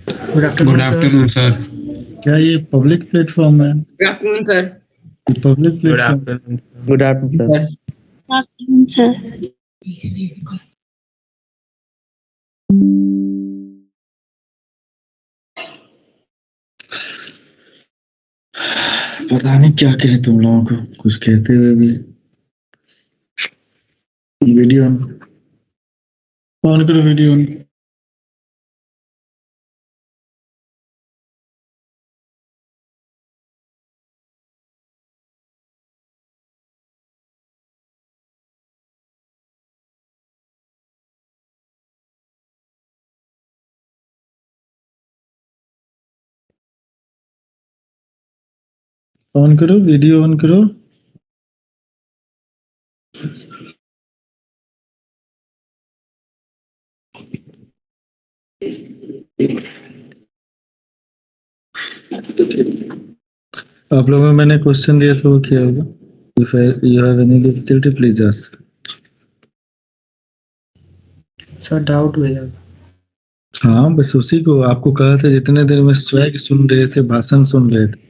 Good afternoon good sir. Afternoon sir. क्या ये public platform है? Good afternoon sir. ये public good platform? Afternoon good afternoon sir. Afternoon sir. पता नहीं क्या कहे तुम लोगों को, कुछ कहते हुए भी। वीडियो ऑन करो, वीडियो ऑन। ऑन करो, वीडियो ऑन करो। आप लोगों में मैंने क्वेश्चन दिया था, वो क्या होगा? If you have any difficulty please ask. Sir doubt हुआ। हाँ, बस उसी को आपको कहा था। जितने देर में स्वैग सुन रहे थे, भाषण सुन रहे थे।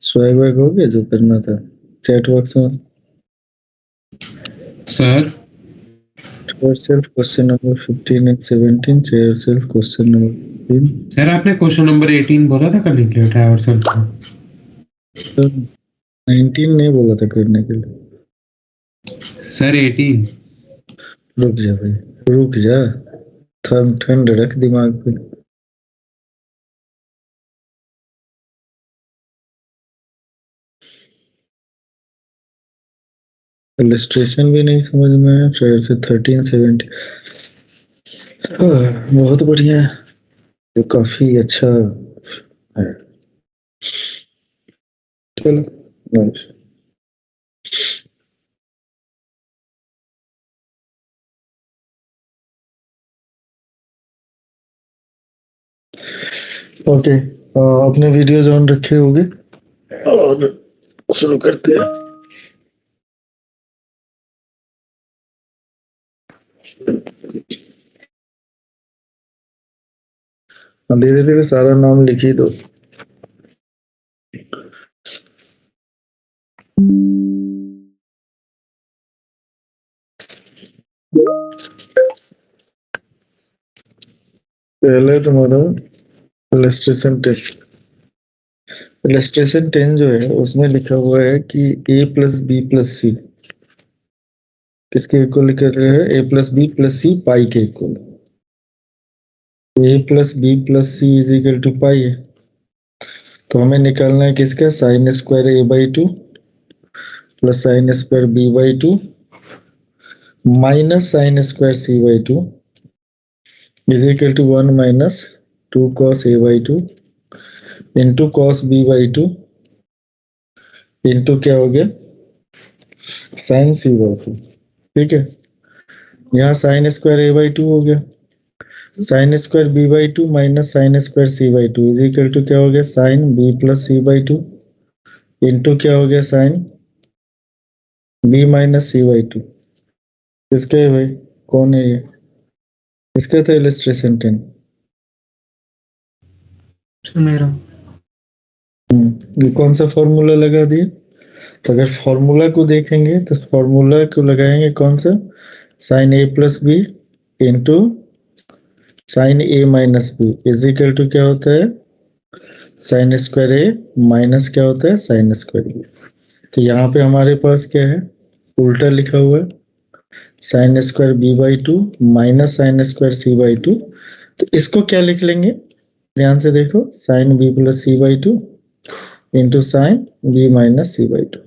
स्वैग वैग हो गया जो करना था चैट बॉक्स में? Sir yourself question number 15 and 17. Say yourself question number 15. Sir आपने क्वेश्चन नंबर 18 बोला था करने के लिए, उठाया और सर तो 19 नहीं बोला था करने के लिए। सर 18। रुक जा भाई, रुक जा। ठंड रख दिमाग पे। इलस्ट्रेशन भी नहीं समझ में है। ट्रायल से 13 17 बहुत बढ़िया है, तो काफी अच्छा है। चलो ओके, अपने वीडियोज ऑन रखे होंगे और शुरू करते हैं। धीरे धीरे सारा नाम लिख ही दो। पहले तुम्हारा इलस्ट्रेशन 10 जो है उसमें लिखा हुआ है कि a plus B plus C किसके इक्वल कर रहे हैं? a plus B plus C pi के equal. a plus B plus C is equal to pi है, तो हमें निकालना है किसका? Sine square a by 2 plus sine square b by 2 minus sine square c by 2 is equal to 1 minus 2 cos a by 2 into cos b by 2 into क्या हो गया? Sine c by 2। ठीक है, यहाँ साइन स्क्वायर a बाई 2 हो गया, sine square b by 2 minus sine square c by 2 is equal to क्या हो गया? Sine b plus c by 2 into क्या हो गया? Sine b minus c by 2। किसका है भाई? कौन है ये? इसका था इलस्ट्रेशन 10। मेरा ये कौन सा फॉर्मूला लगा दिए? तो अगर फॉर्मूला को देखेंगे तो फॉर्मूला को लगाएंगे कौन सा? Sine a plus B into sine A minus B is equal to क्या होता है, साइन स्क्वायर ए माइनस क्या होता है, साइन स्क्वायर बी। तो यहाँ पे हमारे पास क्या है, उल्टा लिखा हुआ है, sine square B by two minus sine square C by two. तो इसको क्या लिख लेंगे, ध्यान से देखो, sine B plus C by two into sine B minus C by two.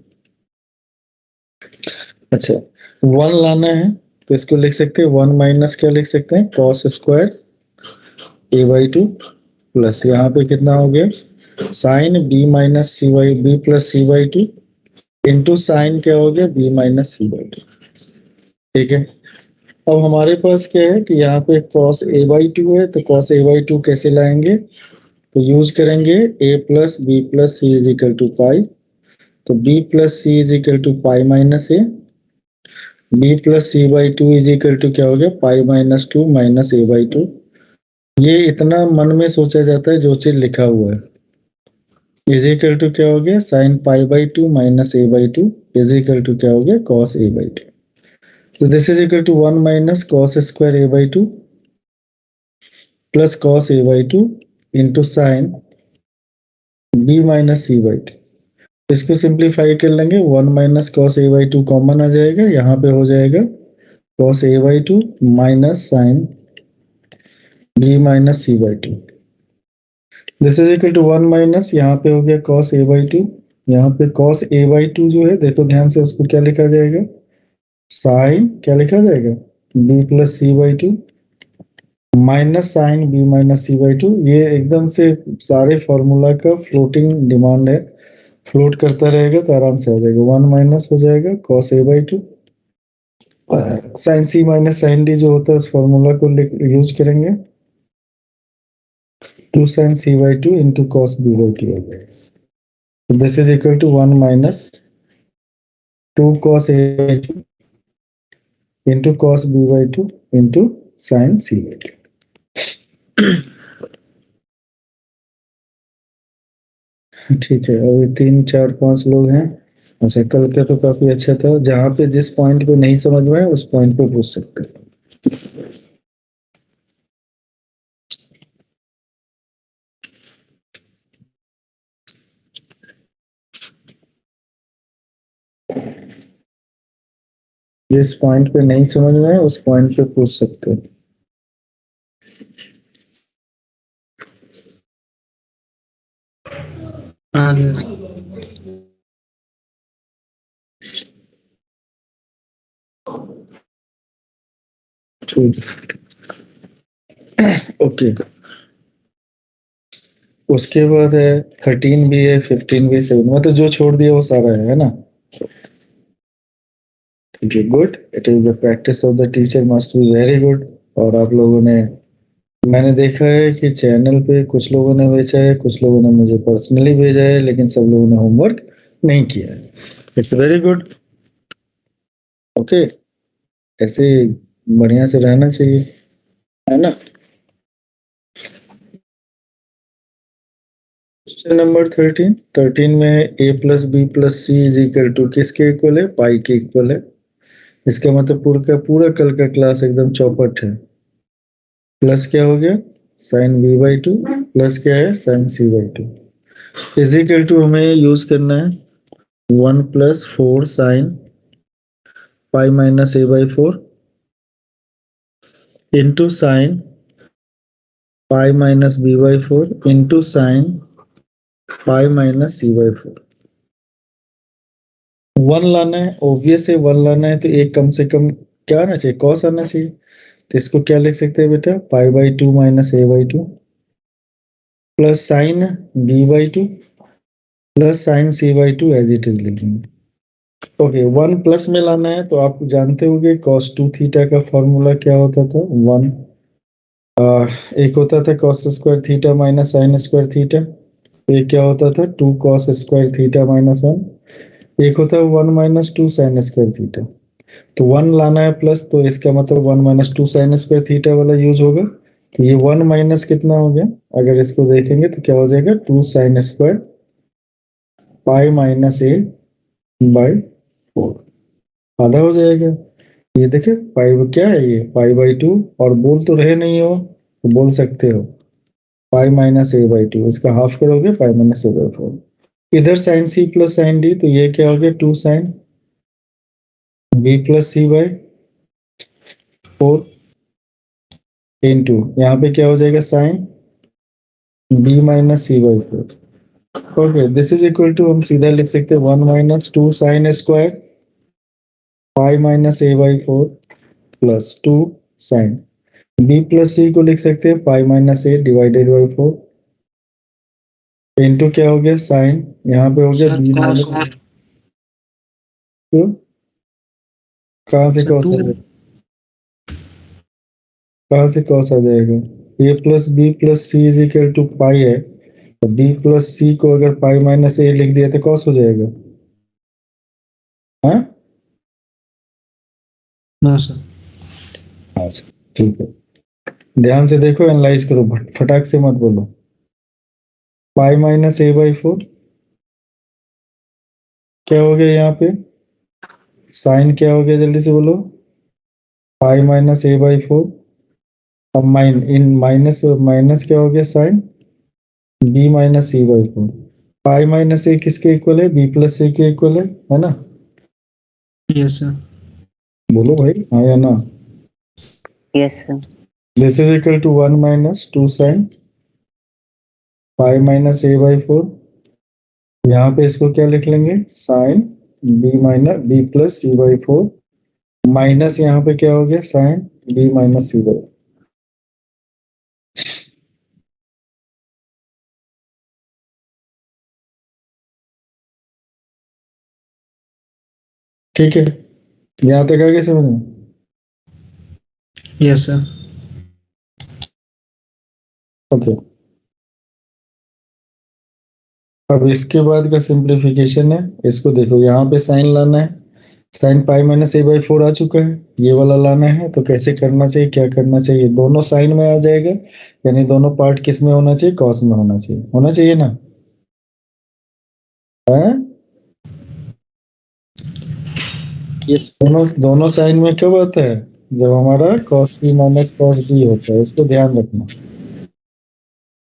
अच्छा, वन लाना है तो इसको लिख सकते हैं वन माइनस क्या लिख सकते हैं, cos square A by two plus यहाँ पे कितना हो गया, sine B minus C by B plus C by two into sine क्या हो गया, B minus C by two. ठीक है, अब हमारे पास क्या है कि यहाँ पे कॉस ए बाई टू है, तो कॉस ए बाई टू कैसे लाएंगे, तो यूज करेंगे A plus C is equal to pi. तो B plus C is equal to pi minus A, B plus C by two is equal to क्या हो गया, pi minus two minus A by two. ये इतना मन में सोचा जाता है जो चीज लिखा हुआ है, इज इक्वल टू क्या हो गया, sine pi by two minus A by two is equal to क्या हो गया, कॉस ए बाई टू। तो this is equal to one minus cos square A by two plus cos A by two into sine B minus C by two. इसको simplify कर लेंगे, one minus cos A by two common आ जाएगा, यहाँ पे हो जाएगा cos A by two minus sine B minus C by two. This is equal to one minus, यहाँ पे हो गया कॉस ए बाई टू, यहाँ पे कॉस ए बाई टू जो है देखो ध्यान से, उसको क्या लिखा जाएगा, साइन क्या लिखा जाएगा, B plus C by two minus sine B minus C by two. ये एकदम से सारे फॉर्मूला का फ्लोटिंग डिमांड है, फ्लोट करता रहेगा तो आराम से आ जाएगा, वन माइनस हो जाएगा cos A by two, sine C minus sine D जो होता है उस फॉर्मूला को यूज करेंगे, two sine C by two into cos B by two हो जाएगा। This is equal to one minus two cos A by two into cos B by two into sine C by two. ठीक है, अभी 3 4 5 लोग हैं। अच्छा, कल का तो काफी अच्छा था, जहां पे जिस पॉइंट पे नहीं समझ में आए उस पॉइंट पे पूछ सकते हैं। जिस पॉइंट पे नहीं समझ में आए उस पॉइंट पे पूछ सकते हैं। आ गया। ठीक, ओके। उसके बाद है 13 भी है, 15 भी, 7 मतलब जो छोड़ दिया वो सारा है ना। ठीक है, good. It is the practice of the teacher must be very good. और आप लोगों ने, मैंने देखा है कि चैनल पे कुछ लोगों ने भेजा है, कुछ लोगों ने मुझे पर्सनली भेजा है, लेकिन सब लोगों ने होमवर्क नहीं किया है। It's very good, okay. ऐसे बढ़िया से रहना चाहिए, है ना। क्वेश्चन नंबर 13 में A plus B plus C is equal to किसके इक्वल है, पाई के इक्वल है। इसका मतलब पूरा का पूरा कल का क्लास एकदम चौपट है। प्लस क्या हो गया, sine B by two plus क्या है, sine C by two is equal to हमें यूज करना है 1 plus 4 sine pi minus A by 4 into sine pi minus B by 4 into sine pi minus C by 4। One लाना है, obvious है, one लाना है तो एक कम से कम क्या आना चाहिए, कॉस आना चाहिए। तो इसको क्या लिख सकते हैं बेटा, pi by two minus A by two plus sine B by two plus sine C by two as it is लिखेंगे। ओके, वन प्लस में लाना है तो आप जानते होंगे कॉस टू थीटा का फॉर्मूला क्या होता था, वन एक होता था cos square theta minus sine square theta, एक क्या होता था two cos square theta minus one, एक होता है one minus to sine square theta. तो वन लाना है प्लस, तो इसका मतलब one minus to sine square theta वाला यूज होगा। तो ये वन माइनस कितना हो गया, अगर इसको देखेंगे तो क्या हो जाएगा, two sine square pi minus A by 4 आधा हो जाएगा। ये देखे पाई क्या है, ये पाई बाई टू, और बोल तो रहे नहीं हो, तो बोल सकते हो pi minus A by two, इसका हाफ करोगे pi minus A by four. इधर साइन सी प्लस साइन डी, तो ये क्या हो गया 2 sine B plus C by 4 into यहाँ पे क्या हो जाएगा sine B minus C by 4। Okay, this is equal to हम सीधा लिख सकते हैं 1 minus 2 sine square pi minus A by 4 plus 2 sine B plus सी को लिख सकते हैं पाई minus A divided by 4 into क्या हो गया साइन, यहाँ पे हो गया सर बी cos माइनस, क्यों कहाँ से सर कॉस आ 2 जाएगा, कहाँ से कॉस आ जाएगा, A plus B plus C is equal to pi है, तो बी प्लस सी को अगर पाई माइनस ए लिख दिया तो कॉस हो जाएगा। हाँ नो सर। अच्छा ठीक है, ध्यान से देखो एनालाइज करो, फटाक से मत बोलो। पाई माइनस ए बाई 4 क्या हो गया यहाँ पे, साइन क्या हो गया जल्दी से बोलो, पाई माइनस ए बाई 4, अब माइनस माइनस क्या हो गया sine B minus C by 4। Pi minus A किसके इक्वल है, बी प्लस सी के इक्वल है ना, यस सर। बोलो भाई हाँ या ना। Yes, sir. This is equal to 1 minus 2 sine pi minus A by 4, यहाँ पे इसको क्या लिख लेंगे sine B minus B plus C by 4 minus यहाँ पे क्या हो गया sine B minus C by, ठीक है, यहाँ तक आगे समझ में। Yes sir. ओके, अब इसके बाद का सिंप्लीफिकेशन है, इसको देखो यहाँ पे साइन लाना है, sign pi minus A by 4 आ चुका है, ये वाला लाना है, तो कैसे करना चाहिए क्या करना चाहिए, दोनों साइन में आ जाएगा, यानी दोनों पार्ट किस में होना चाहिए, कॉस में होना चाहिए ना, है यस दोनों साइन में कब आता है, जब हमारा कॉस सी माइनस कॉस डी होता है, इसको ध्यान रखना।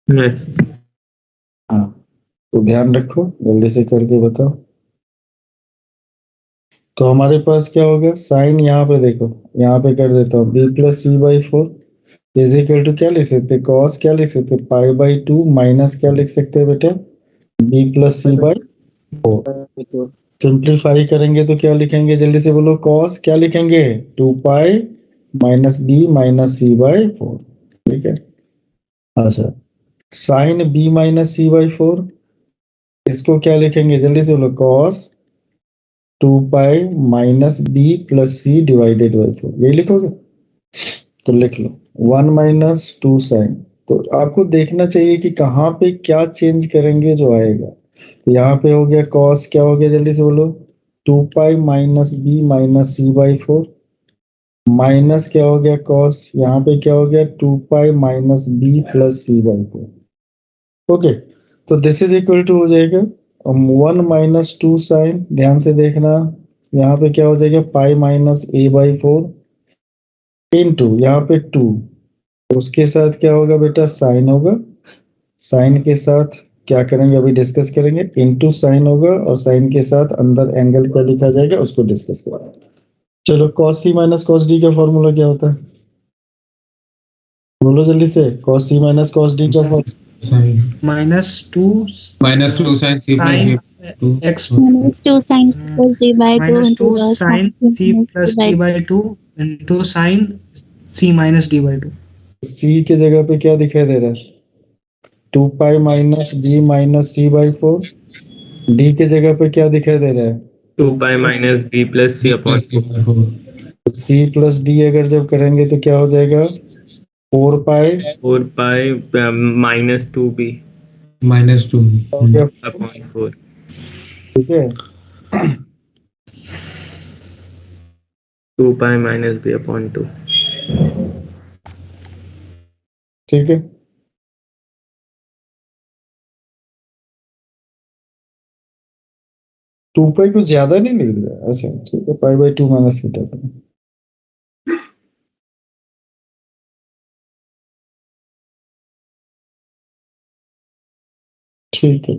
यस। हाँ तो ध्यान रखो, जल्दी से करके बताओ। तो हमारे पास क्या होगा साइन, यहाँ पे देखो, यहाँ पे कर देता हूँ B plus C by 4 is equal to क्या लिख सकते हैं, कॉस क्या लिख सकते हैं पाई बाई 2 माइनस क्या लिख सकते हैं बेटा B plus C by 4। Simplify करेंगे तो क्या लिखेंगे जल्दी से बोलो, कॉस क्या लिखेंगे 2 pi minus B minus C by 4, ठीक है। अच्छा, sine B minus C by 4 इसको क्या लिखेंगे जल्दी से बोलो, cos 2 pi minus B plus C divided by 4, यही लिखोगे, तो लिख लो 1 माइनस 2 साइन। तो आपको देखना चाहिए कि कहाँ पे क्या चेंज करेंगे जो आएगा, तो यहाँ पे हो गया कॉस क्या हो गया जल्दी से बोलो 2 pi minus B minus C by 4 minus क्या हो गया कॉस, यहाँ पे क्या हो गया 2 pi minus B plus C by 4। Okay, तो दिस इज इक्वल टू हो जाएगा 1 माइनस 2 साइन, ध्यान से देखना, यहाँ पे क्या हो जाएगा पाई माइनस ए बाई 4 इंटू यहाँ पे 2, उसके साथ क्या होगा बेटा साइन होगा, साइन के साथ क्या करेंगे अभी डिस्कस करेंगे, इनटू साइन होगा, और साइन के साथ अंदर एंगल क्या लिखा जाएगा उसको डिस्कस करेंगे। चलो cos c minus cos d का फॉर्मूला क्या होता है, बोलो जल्दी से, cos c minus cos d का -2 -2 sin c plus sin d 2 x -2 sin C plus D by 2 into -2 the sin c plus d by 2 into sin c minus d by 2। c के जगह पे क्या दिखाई दे रहा है 2 pi minus b minus C by 4, d के जगह पे क्या दिखाई दे रहा है 2 pi minus b plus c upon 4. c plus d अगर जब करेंगे तो क्या हो जाएगा 4 पाई 4 pi minus 2b -2 हो गया, upon 4. ठीक है 2 pi minus b upon 2. ठीक है, 2 पाई कुछ ज्यादा नहीं लिख दिया, अच्छा ठीक है पाई बाई 2 माइनस थीटा। ठीक है।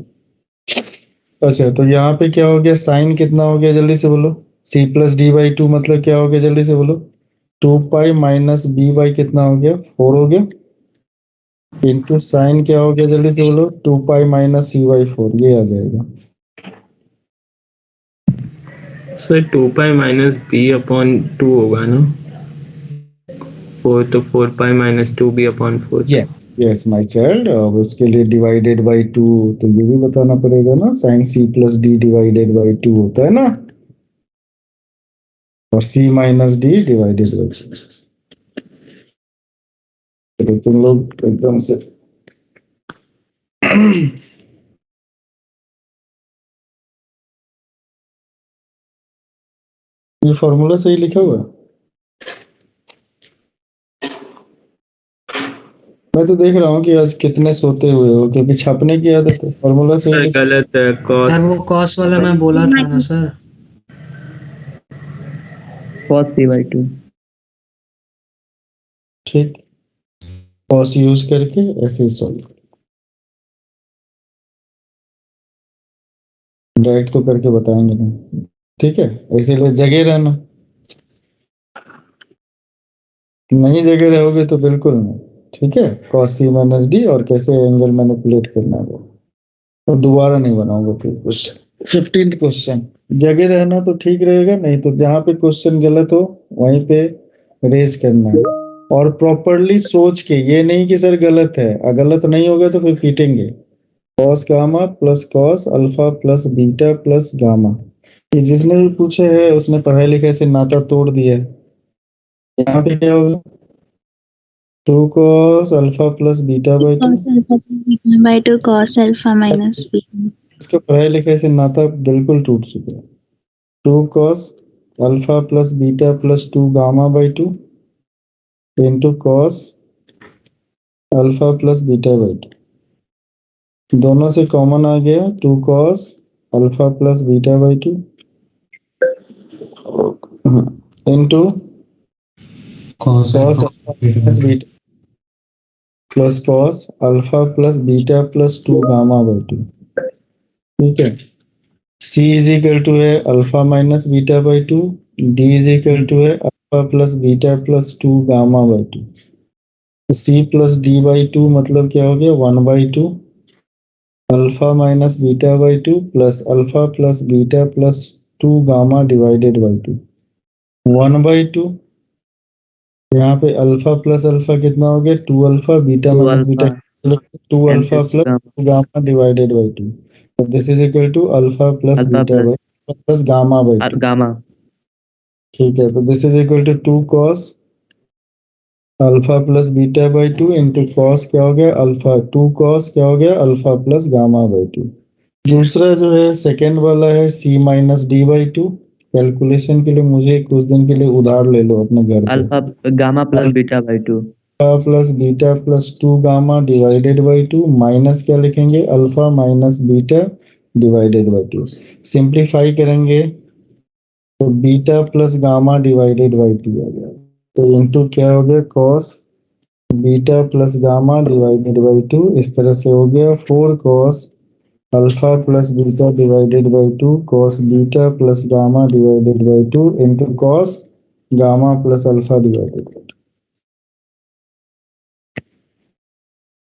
अच्छा तो यहाँ पे क्या हो गया, साइन कितना हो गया जल्दी से बोलो। c plus D by two मतलब क्या हो गया जल्दी से बोलो। 2 पाई माइनस बी बाई कितना हो गया 4 हो गया, इंटू साइन क्या हो गया जल्दी से बोलो 2 पाई माइनस सी बाई 4, ये आ जाएगा। Sir 2 pi minus b upon 2 होगा ना, 4 तो 4 pi minus 2 b upon 4। Yes yes my child, अब उसके लिए डिवाइडेड बाई 2 तो ये भी बताना पड़ेगा ना, sine C plus d divided by 2 होता है ना, और c minus d divided by 2। तो तुम लोग एकदम से ये फॉर्मूला सही लिखा हुआ है? मैं तो देख रहा हूँ कि आज कितने सोते हुए हो, क्योंकि छापने की आदत है। फॉर्मूला सही सर लिखा गलत है, कॉस सर वो कॉस वाला मैं बोला था ना सर। cos c by 2। ठीक, कॉस यूज करके ऐसे ही सॉल्व डायरेक्ट तो करके बताएंगे नहीं, ठीक है, इसीलिए जगे रहना, नहीं जगे रहोगे तो बिल्कुल नहीं। ठीक है, कॉस सी माइनस डी और कैसे एंगल मैनिपुलेट करना है वो, और दोबारा नहीं बनाऊंगा फिर क्वेश्चन। 15th क्वेश्चन, जगे रहना तो ठीक रहेगा, नहीं तो जहां पे क्वेश्चन गलत हो वहीं पे रेज करना है, और प्रॉपरली सोच के, ये नहीं कि सर गलत है, गलत नहीं होगा तो फिर पीटेंगे। Cos gamma plus cos alpha plus beta plus gamma, ये जिसने भी पूछे है उसने पढ़ाई लिखाई से नाता तोड़ दिया है। यहाँ पे क्या होगा, 2 cos alpha plus beta by 2, cos alpha plus beta by 2 cos alpha minus beta. इसका पढ़ाई लिखाई से नाता बिल्कुल टूट चुका है। 2 cos alpha plus beta plus 2 gamma by 2 into cos alpha plus beta by 2, दोनों से कॉमन आ गया 2 cos alpha plus beta by 2 into cos cos alpha alpha plus beta plus cos alpha plus beta plus 2 gamma by 2। ठीक है, c is equal to है alpha minus beta by 2, d is equal to है alpha plus beta plus 2 gamma by 2। तो c plus D by 2 मतलब क्या हो गया 1/2 alpha minus beta by 2 plus alpha plus beta plus 2 gamma divided by 2, 1/2। यहाँ पे alpha plus alpha कितना हो गया 2 alpha, beta 2 minus beta alpha 2 and alpha 6 plus gamma gamma divided by 2, तो this is equal to alpha plus alpha beta plus by plus gamma by 2। gamma ठीक है, तो this is equal to 2 cos alpha plus beta by 2 into cos क्या हो गया alpha, 2 cos क्या हो गया अल्फा प्लस गामा बाई 2। दूसरा जो है सेकेंड वाला है c minus D by 2, calculation के लिए मुझे कुछ दिन के लिए उधार ले लो अपने घर पे। alpha gamma plus beta by 2 plus beta plus 2 gamma divided by 2 minus क्या लिखेंगे alpha minus beta divided by 2, simplify करेंगे तो beta plus gamma divided by 2 आ गया, तो इनटू क्या हो गया cos beta plus gamma divided by 2, इस तरह से हो गया 4 cos alpha plus beta divided by 2 cos beta plus gamma divided by 2 into cos gamma plus alpha divided by 2।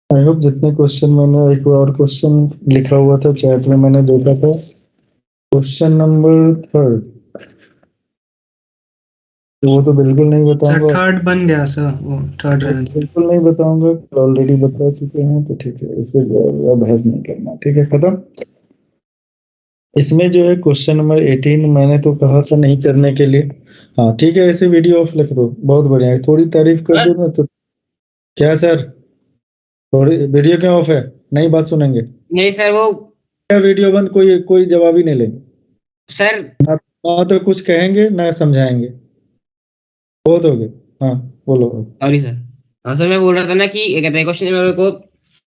I hope जितने क्वेश्चन मैंने, एक और क्वेश्चन लिखा हुआ था चैट में मैंने देखा था, क्वेश्चन नंबर 3, तो वो तो बिल्कुल नहीं सर बताऊंगा, थर्ड बन गया सर, वो थर्ड रहने दो। बिल्कुल नहीं बताऊंगा, ऑलरेडी बता चुके हैं, तो ठीक है इस पर ज्यादा बहस नहीं करना। ठीक है खत्म। इसमें जो है क्वेश्चन नंबर 18 मैंने तो कहा था नहीं करने के लिए, हाँ ठीक है, ऐसे वीडियो ऑफ लिख दो, बहुत बढ़िया है, थोड़ी तारीफ कर दो ना तो। क्या सर, थोड़ी वीडियो क्यों ऑफ है, नई बात सुनेंगे नहीं सर, वो क्या वीडियो बंद, कोई कोई जवाब ही नहीं लेंगे सर ना, ना तो कुछ कहेंगे ना समझाएंगे, बहुत हो गए। हाँ बोलो। Sorry sir. हाँ सर, मैं बोल रहा था ना कि ये कहते हैं क्वेश्चन नंबर को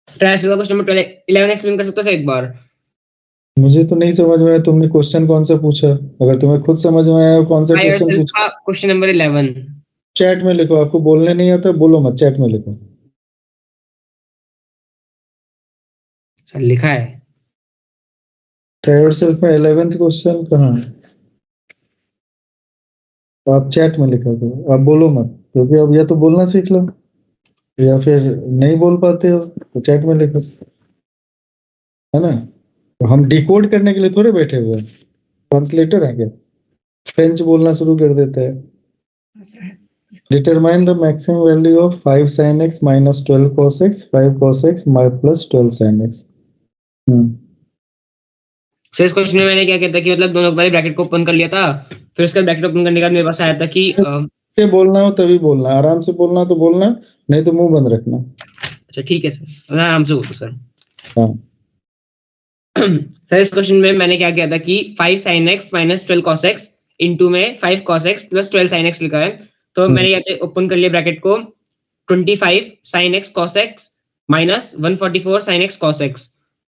ट्रांसलेट क्वेश्चन नंबर 11 एक्सप्लेन कर सकते हो सर एक बार? मुझे तो नहीं समझ में आया तुमने क्वेश्चन कौन सा पूछा, अगर तुम्हें खुद समझ में आया कौन सा क्वेश्चन पूछा क्वेश्चन नंबर 11 चैट में लिखो, आपको बोलने नहीं आता बोलो मत, चैट में लिखो। सर लिखा है। ट्राई योरसेल्फ में 11th क्वेश्चन कहाँ है? आप चैट में लिखा करो, आप बोलो मत, क्योंकि अब या तो बोलना सीख लो या फिर नहीं बोल पाते हो तो चैट में लिखो, है ना? तो हम डिकोड करने के लिए थोड़े बैठे हुए हैं, ट्रांसलेटर है क्या? फ्रेंच बोलना शुरू कर देता है। Determine the maximum value of 5 sin x minus 12 cos x 5 cos x plus 12 sin x। Sir इस क्वेश्चन में मैंने क्या किया था कि मतलब दोनों पहले ब्रैकेट को ओपन कर लिया था, फिर उसका ब्रैकेट ओपन करने के बाद मेरे पास आया था कि से बोलना हो तभी बोलना, आराम से बोलना तो बोलना, नहीं तो मुंह बंद रखना। अच्छा ठीक है सर, मैं आराम से बोलूँ सर। हाँ सर इस क्वेश्चन में मैंने क्या किया था कि 5 sin x minus 12 cos x into में 5 cos x plus 12 sin x लिखा है, तो मैंने क्या ओपन कर लिया ब्रैकेट को 25 sin x cos x minus 144 sin x cos x,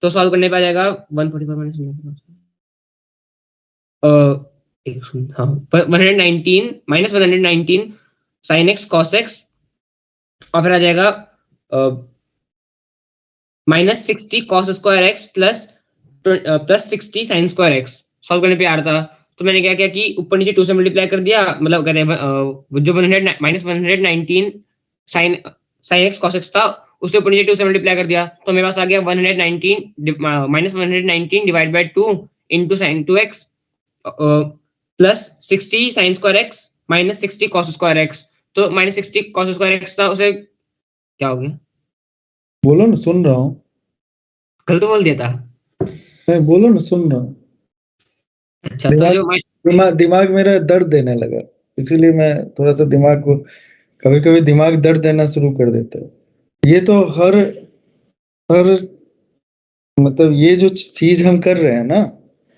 तो सॉल्व करने पे आ जाएगा 144 minus 119 minus 119 sin x cos x और फिर आ जाएगा minus 60 cos square x plus 60 sin square x। Solve करने पे आ रहा था, तो मैंने क्या किया कि ऊपर नीचे 2 से मल्टीप्लाई कर दिया, मतलब कहते हैं जो 100 minus 119 sin x cos x था उसके ऊपर नीचे 2 से मल्टीप्लाई कर दिया, तो मेरे पास आ गया 119 minus 119 divide by 2 into sin 2x plus 60 sin square x minus 60 cos square x, तो minus 60 cos square x था, उसे क्या हो गया? बोलो ना, सुन रहा हूँ। गलत बोल दिया था। नहीं बोलो ना, सुन रहा हूँ। अच्छा तो जो दिमाग मेरा दर्द देने लगा, इसीलिए मैं थोड़ा सा दिमाग को कभी कभी दिमाग दर्द देना शुरू कर देता है। ये तो हर मतलब ये जो चीज हम कर रहे हैं ना,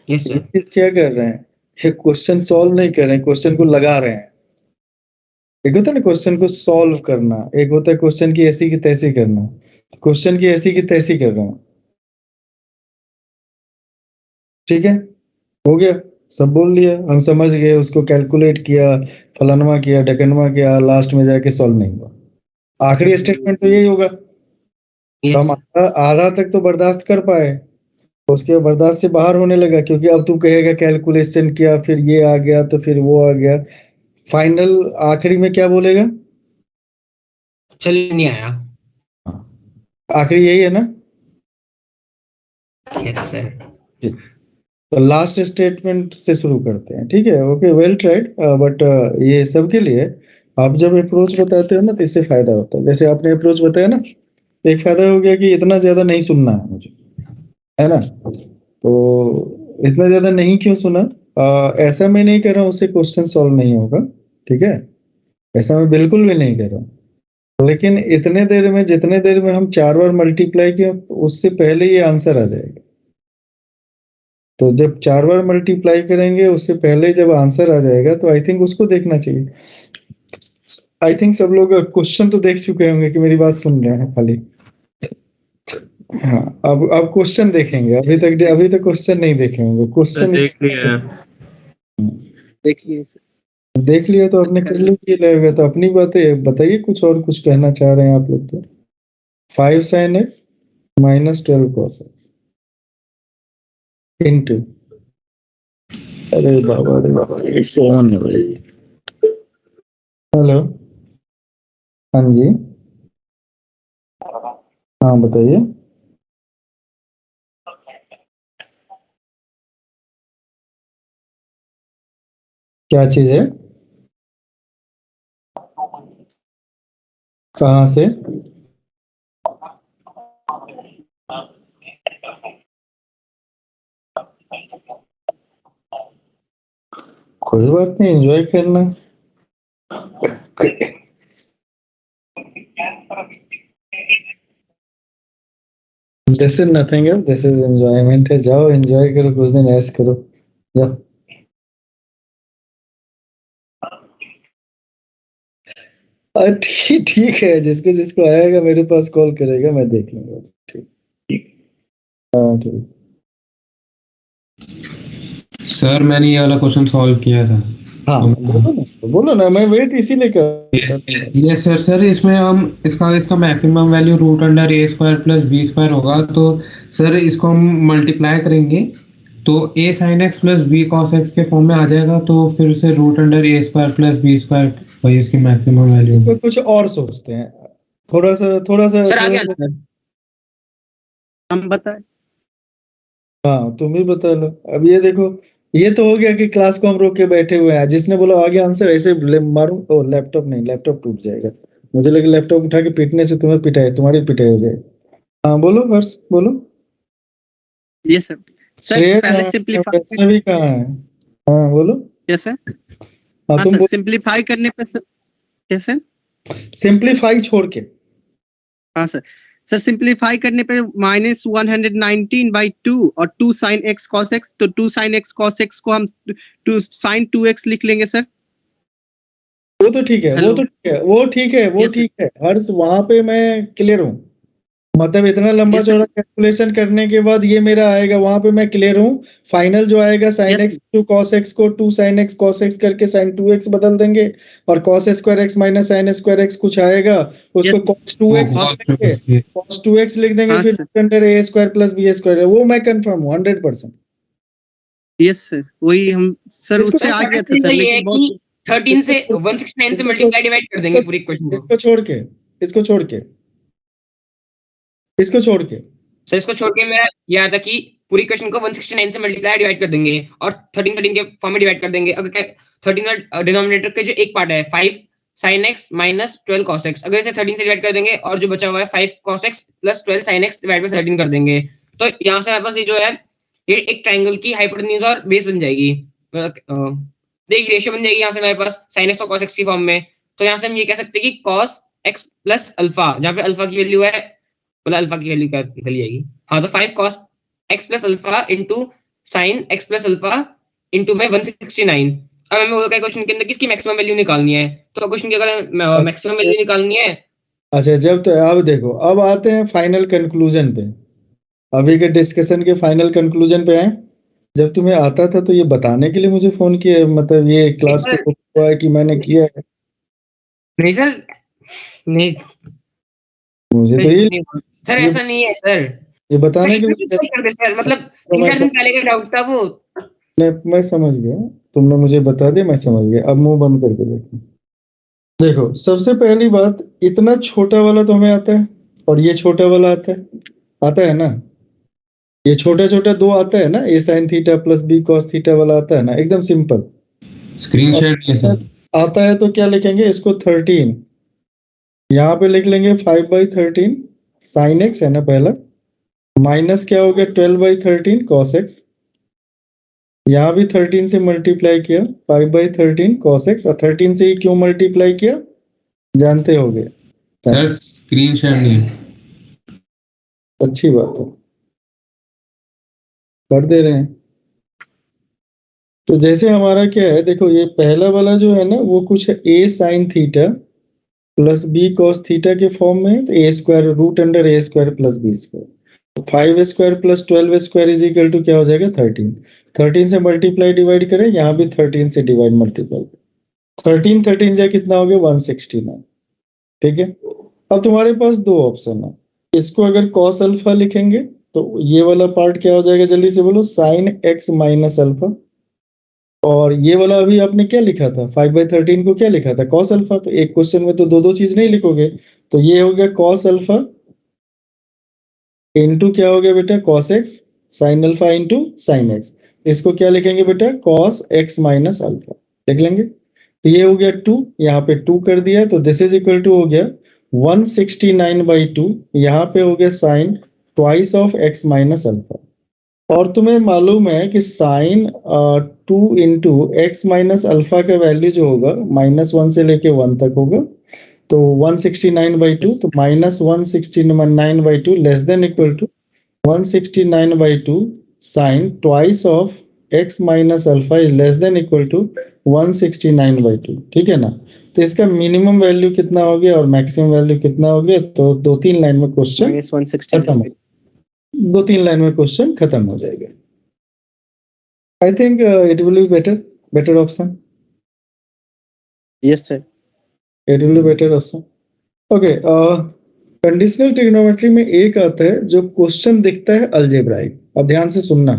यस सर, चीज क्या कर रहे हैं, ये क्वेश्चन सॉल्व नहीं कर रहे हैं, क्वेश्चन को लगा रहे हैं। एक होता है ना क्वेश्चन को सॉल्व करना, एक होता है क्वेश्चन की ऐसी की तैसी करना। क्वेश्चन की ऐसी की तैसी कर रहे हैं, ठीक है, हो गया, सब बोल दिया, हम समझ गए, उसको कैलकुलेट किया, फलानवा किया, ढकनवा किया, लास्ट में जाके सॉल्व नहीं हुआ। आखिरी स्टेटमेंट तो यही होगा। तो हम आधा तक तो बर्दाश्त कर पाए, उसके बर्दाश्त से बाहर होने लगा, क्योंकि अब तू कहेगा कैलकुलेशन किया, फिर ये आ गया, तो फिर वो आ गया, फाइनल आखिरी में क्या बोलेगा? चलिए नहीं आया। आखिरी यही है ना? Yes sir. तो लास्ट स्टेटमेंट से शुरू करते हैं, ठीक है? Okay, well tried. बट ये सबके लिए आप जब अप्रोच बताते हो ना, तो इससे फायदा होता है। जैसे आपने अप्रोच बताया ना, एक फायदा हो गया कि इतना ज्यादा नहीं सुनना है मुझे, है ना? तो इतना ज्यादा नहीं क्यों सुना? ऐसा मैं नहीं कर रहा हूँ उससे क्वेश्चन सॉल्व नहीं होगा, ठीक है? ऐसा मैं बिल्कुल भी नहीं कर रहा हूँ, लेकिन इतने देर में, जितने देर में हम 4 बार मल्टीप्लाई किया, उससे पहले ये आंसर आ जाएगा। तो जब 4 बार मल्टीप्लाई करेंगे, उससे पहले जब आंसर आ जाएगा, तो आई थिंक उसको देखना चाहिए। आई थिंक सब लोग क्वेश्चन तो देख चुके होंगे कि मेरी बात सुन रहे हैं खाली। हाँ, अब क्वेश्चन देखेंगे। अभी तक क्वेश्चन नहीं देखे होंगे। क्वेश्चन देख लिया तो आपने कर लिया, तो अपनी बातें बताइए, कुछ और कुछ कहना चाह रहे हैं आप लोग तो। 5 sin x minus 12 cos x into, अरे बाबा ये कौन है भाई? हेलो, हाँ जी, हाँ बताइए। क्या चीज है? कहाँ से? कोई बात नहीं, एंजॉय करना। This is nothing else, this is enjoyment है। जाओ एंजॉय करो, कुछ दिन ऐश करो, जाओ। ठीक है, जिसको जिसको आएगा मेरे पास कॉल करेगा, मैं देख लूंगा। ठीक, हाँ ठीक। सर मैंने ये वाला क्वेश्चन सॉल्व किया था। हाँ बोलो ना, मैं वेट इसीलिए कर। Yes sir. सर इसमें हम इसका maximum value root under a² plus b² होगा, तो सर इसको हम मल्टीप्लाई करेंगे तो a sin x plus b cos x के फॉर्म में आ जाएगा, तो फिर से root under a square plus b square वही इसकी मैक्सिमम वैल्यू इसको कुछ और सोचते हैं, थोड़ा सा सर आगे हम बताएं। हाँ तुम भी बता लो। अब ये देखो, ये तो हो गया कि क्लास को हम रोक के बैठे हुए हैं, जिसने बोला आगे आंसर ऐसे मारूं, ओ लैपटॉप नहीं, लैपटॉप टूट जाएगा। मुझे लगा लैपटॉप उठा के पीटने से तुम्हें पिटाई, तुम्हारी पिटाई हो जाए। हाँ बोलो हर्ष, बोलो। ये सर श्रेय पहले कहाँ है? सिंपलीफाई। वैष्णवी कहाँ है? हाँ बोलो। Yes sir. हाँ हाँ तुम सर, बोलो। सिंपलीफाई करने पे सर। Yes sir. सिंप्लीफाई छोड़ के। हाँ सर। सर सिंपलीफाई करने पे -119/2 और 2 sin x cos x, तो 2 sin x cos x को हम 2 sin 2x लिख लेंगे सर। वो तो ठीक है, वो Hello. तो ठीक है, वो ठीक है, वो Yes, sir. ठीक है हर्ष, वहां पे मैं क्लियर हूँ। मतलब इतना लंबा Yes, sir. चौड़ा कैलकुलेशन करने के बाद ये मेरा आएगा, वहां पे मैं क्लियर हूँ। फाइनल जो आएगा sin Yes, x to cos x को 2 sin x cos x करके sin 2x बदल देंगे, और cos square x minus sin square x कुछ आएगा, उसको Yes. cos 2x वो लिख देंगे, cos 2x लिख देंगे, हाँ, फिर sir. Under a square plus b square, वो मैं कंफर्म हूँ 100%। यस सर, वही हम सर इसको उससे आ गया था तो सर, ये है लेकिन कि बहुत 13 से 169 से मल्टीप्लाई डिवाइड कर देंगे पूरी इक्वेशन को। इसको छोड़ के, इसको छोड़ के, इसको छोड़ के, सो इसको छोड़ के मेरा ये आता कि पूरी इक्वेशन को 169 से मल्टीप्लाई डिवाइड कर देंगे और 13 के फॉर्म में डिवाइड कर देंगे। अगर 13 का डिनोमिनेटर के जो एक पार्ट है 5 sin x minus 12 cos x, अगर इसे 13 से डिवाइड कर देंगे और जो बचा हुआ है 5 cos x plus 12 sin x divide by 13 कर देंगे, तो यहाँ से हमारे पास ये जो है ये एक ट्रायंगल की हाइपोटेन्यूज और बेस बन जाएगी। एक रेशियो बन जाएगी यहाँ से हमारे पास sin x और cos x की फॉर्म में। तो यहाँ से हम ये कह सकते हैं कि cos x प्लस अल्फा, जहाँ पे अल्फा की वैल्यू है, मतलब अल्फा की वैल्यू क्या निकली जाएगी, हाँ तो 5 cos x plus alpha into sine x plus alpha into में 169। अब हमें बोला क्वेश्चन के अंदर किसकी मैक्सिमम वैल्यू निकालनी है, तो क्वेश्चन की अगर मैक्सिमम वैल्यू निकालनी है। अच्छा जब तो अब देखो, अब आते हैं फाइनल कंक्लूजन पे, अभी के डिस्कशन के फाइनल कंक्लूजन पे आए। जब तुम्हें आता था तो ये बताने के लिए मुझे फोन किया, मतलब ये क्लास सर। को हुआ है कि मैंने किया है? नहीं सर, नहीं मुझे तो ये सर ऐसा नहीं है सर, ये बताने के सर लिए कर दे सर, मतलब तो 3-4 दिन पहले का डाउट था वो। मैं समझ गया, तुमने मुझे बता दिया, मैं समझ गया। अब मुंह बंद करके देखो। देखो सबसे पहली बात, इतना छोटा वाला तो हमें आता है और ये छोटा वाला आता है ना, ये छोटा छोटा दो आता है ना, a sin theta plus b cos theta वाला आता है ना, एकदम सिंपल। स्क्रीन शेयर किया सर। आता है तो क्या लिखेंगे इसको, 13 यहाँ पे लिख लेंगे 5/13 sin x है ना पहला, माइनस क्या हो गया 12/13 cos x, यहाँ भी 13 से मल्टीप्लाई किया 5/13 cos x, और 13 से ही क्यों मल्टीप्लाई किया जानते होगे। सर स्क्रीन शेयर नहीं है। अच्छी बात है, कर दे रहे हैं। तो जैसे हमारा क्या है, देखो ये पहला वाला जो है ना वो कुछ है a sin theta plus b cos theta के फॉर्म में है, तो a square root under a square plus b square, 5 square plus 12 square is equal to क्या हो जाएगा 13। 13 से मल्टीप्लाई डिवाइड करें, यहाँ भी 13 से डिवाइड मल्टीप्लाई, 13 जाए कितना हो गया 169। ठीक है, अब तुम्हारे पास दो ऑप्शन है, इसको अगर cos अल्फा लिखेंगे तो ये वाला पार्ट क्या हो जाएगा, जल्दी से बोलो, sin x माइनस अल्फा, और ये वाला अभी आपने क्या लिखा था 5/13 को क्या लिखा था cos अल्फा, तो एक क्वेश्चन में तो दो चीज नहीं लिखोगे, तो ये हो गया cos अल्फा इंटू क्या हो गया बेटा cos x sin alpha into sin x, इसको क्या लिखेंगे बेटा cos x माइनस अल्फा लिख लेंगे। तो ये हो गया 2, यहाँ पे 2 कर दिया, तो दिस इज इक्वल टू हो गया 169/2, यहाँ पे हो गया sine twice of x minus alpha, और तुम्हें मालूम है कि sine 2 into x minus alpha का वैल्यू जो होगा -1 से लेके 1 तक होगा, तो 169/2, तो -169/2 less than equal to 169/2 sine twice of x minus alpha is less than equal to 169/2। ठीक है ना, तो इसका मिनिमम वैल्यू कितना हो गया और मैक्सिमम वैल्यू कितना हो गया, तो 2-3 लाइन में क्वेश्चन खत्म, 2-3 लाइन में क्वेश्चन खत्म हो जाएगा। I think it will be better option. Yes sir. It will be better option. Okay, conditional trigonometry में एक आता है जो क्वेश्चन दिखता है अलजेब्राइक, अब ध्यान से सुनना,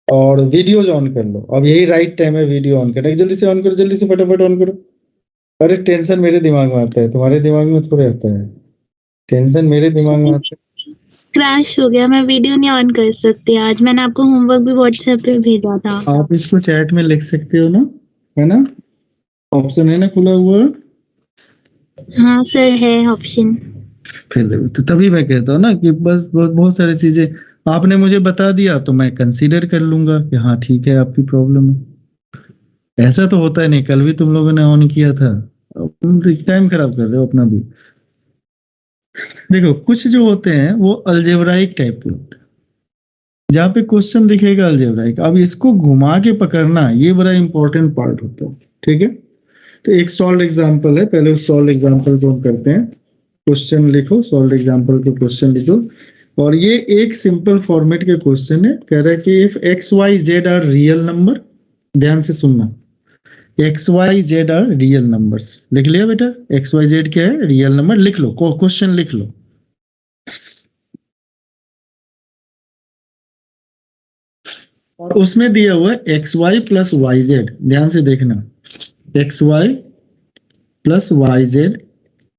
और वीडियोज ऑन कर लो। अब यही राइट टाइम है वीडियो ऑन करने की। जल्दी से ऑन करो, जल्दी से फटाफट ऑन करो। अरे टेंशन मेरे दिमाग में आता है, तुम्हारे दिमाग में थोड़े आता है। टेंशन मेरे दिमाग में आता है। क्रैश हो गया, मैं वीडियो नहीं ऑन कर सकती आज। मैंने आपको होमवर्क भी व्हाट्सएप पे भेजा था। आप इसको चैट में लिख सकते हो ना, है ना? ऑप्शन है ना खुला हुआ? हाँ सर, है ऑप्शन। फिर देखो, तो तभी मैं कहता हूँ ना कि बस बहुत बहुत सारी चीजें आपने मुझे बता दिया तो मैं कंसीडर कर लूंगा कि हाँ ठीक है, आपकी प्रॉब्लम है। ऐसा तो होता है नहीं, कल भी तुम लोगों ने ऑन किया था। अब तुम टाइम खराब कर रहे हो अपना भी। देखो कुछ जो होते हैं वो अलजेब्राइक टाइप के होते हैं, जहाँ पे क्वेश्चन दिखेगा अलजेब्राइक। अब इसको घुमा के पकड़ना ये बड़ा इंपॉर्टेंट पार्ट होता है, ठीक है? तो एक सॉल्व एग्जांपल है, पहले उस सॉल्व एग्जांपल को हम करते हैं। क्वेश्चन लिखो, सॉल्व एग्जांपल के क्वेश्चन लिखो। और ये एक सिंपल फॉर्मेट के क्वेश्चन है। कह रहा है कि if x y z are real number, ध्यान से सुनना, x y z are real numbers. लिख लिया बेटा? एक्स वाई जेड क्या है? Real number. लिख लो, क्वेश्चन लिख लो। और उसमें दिया हुआ है x y plus y z, ध्यान से देखना, x y plus y z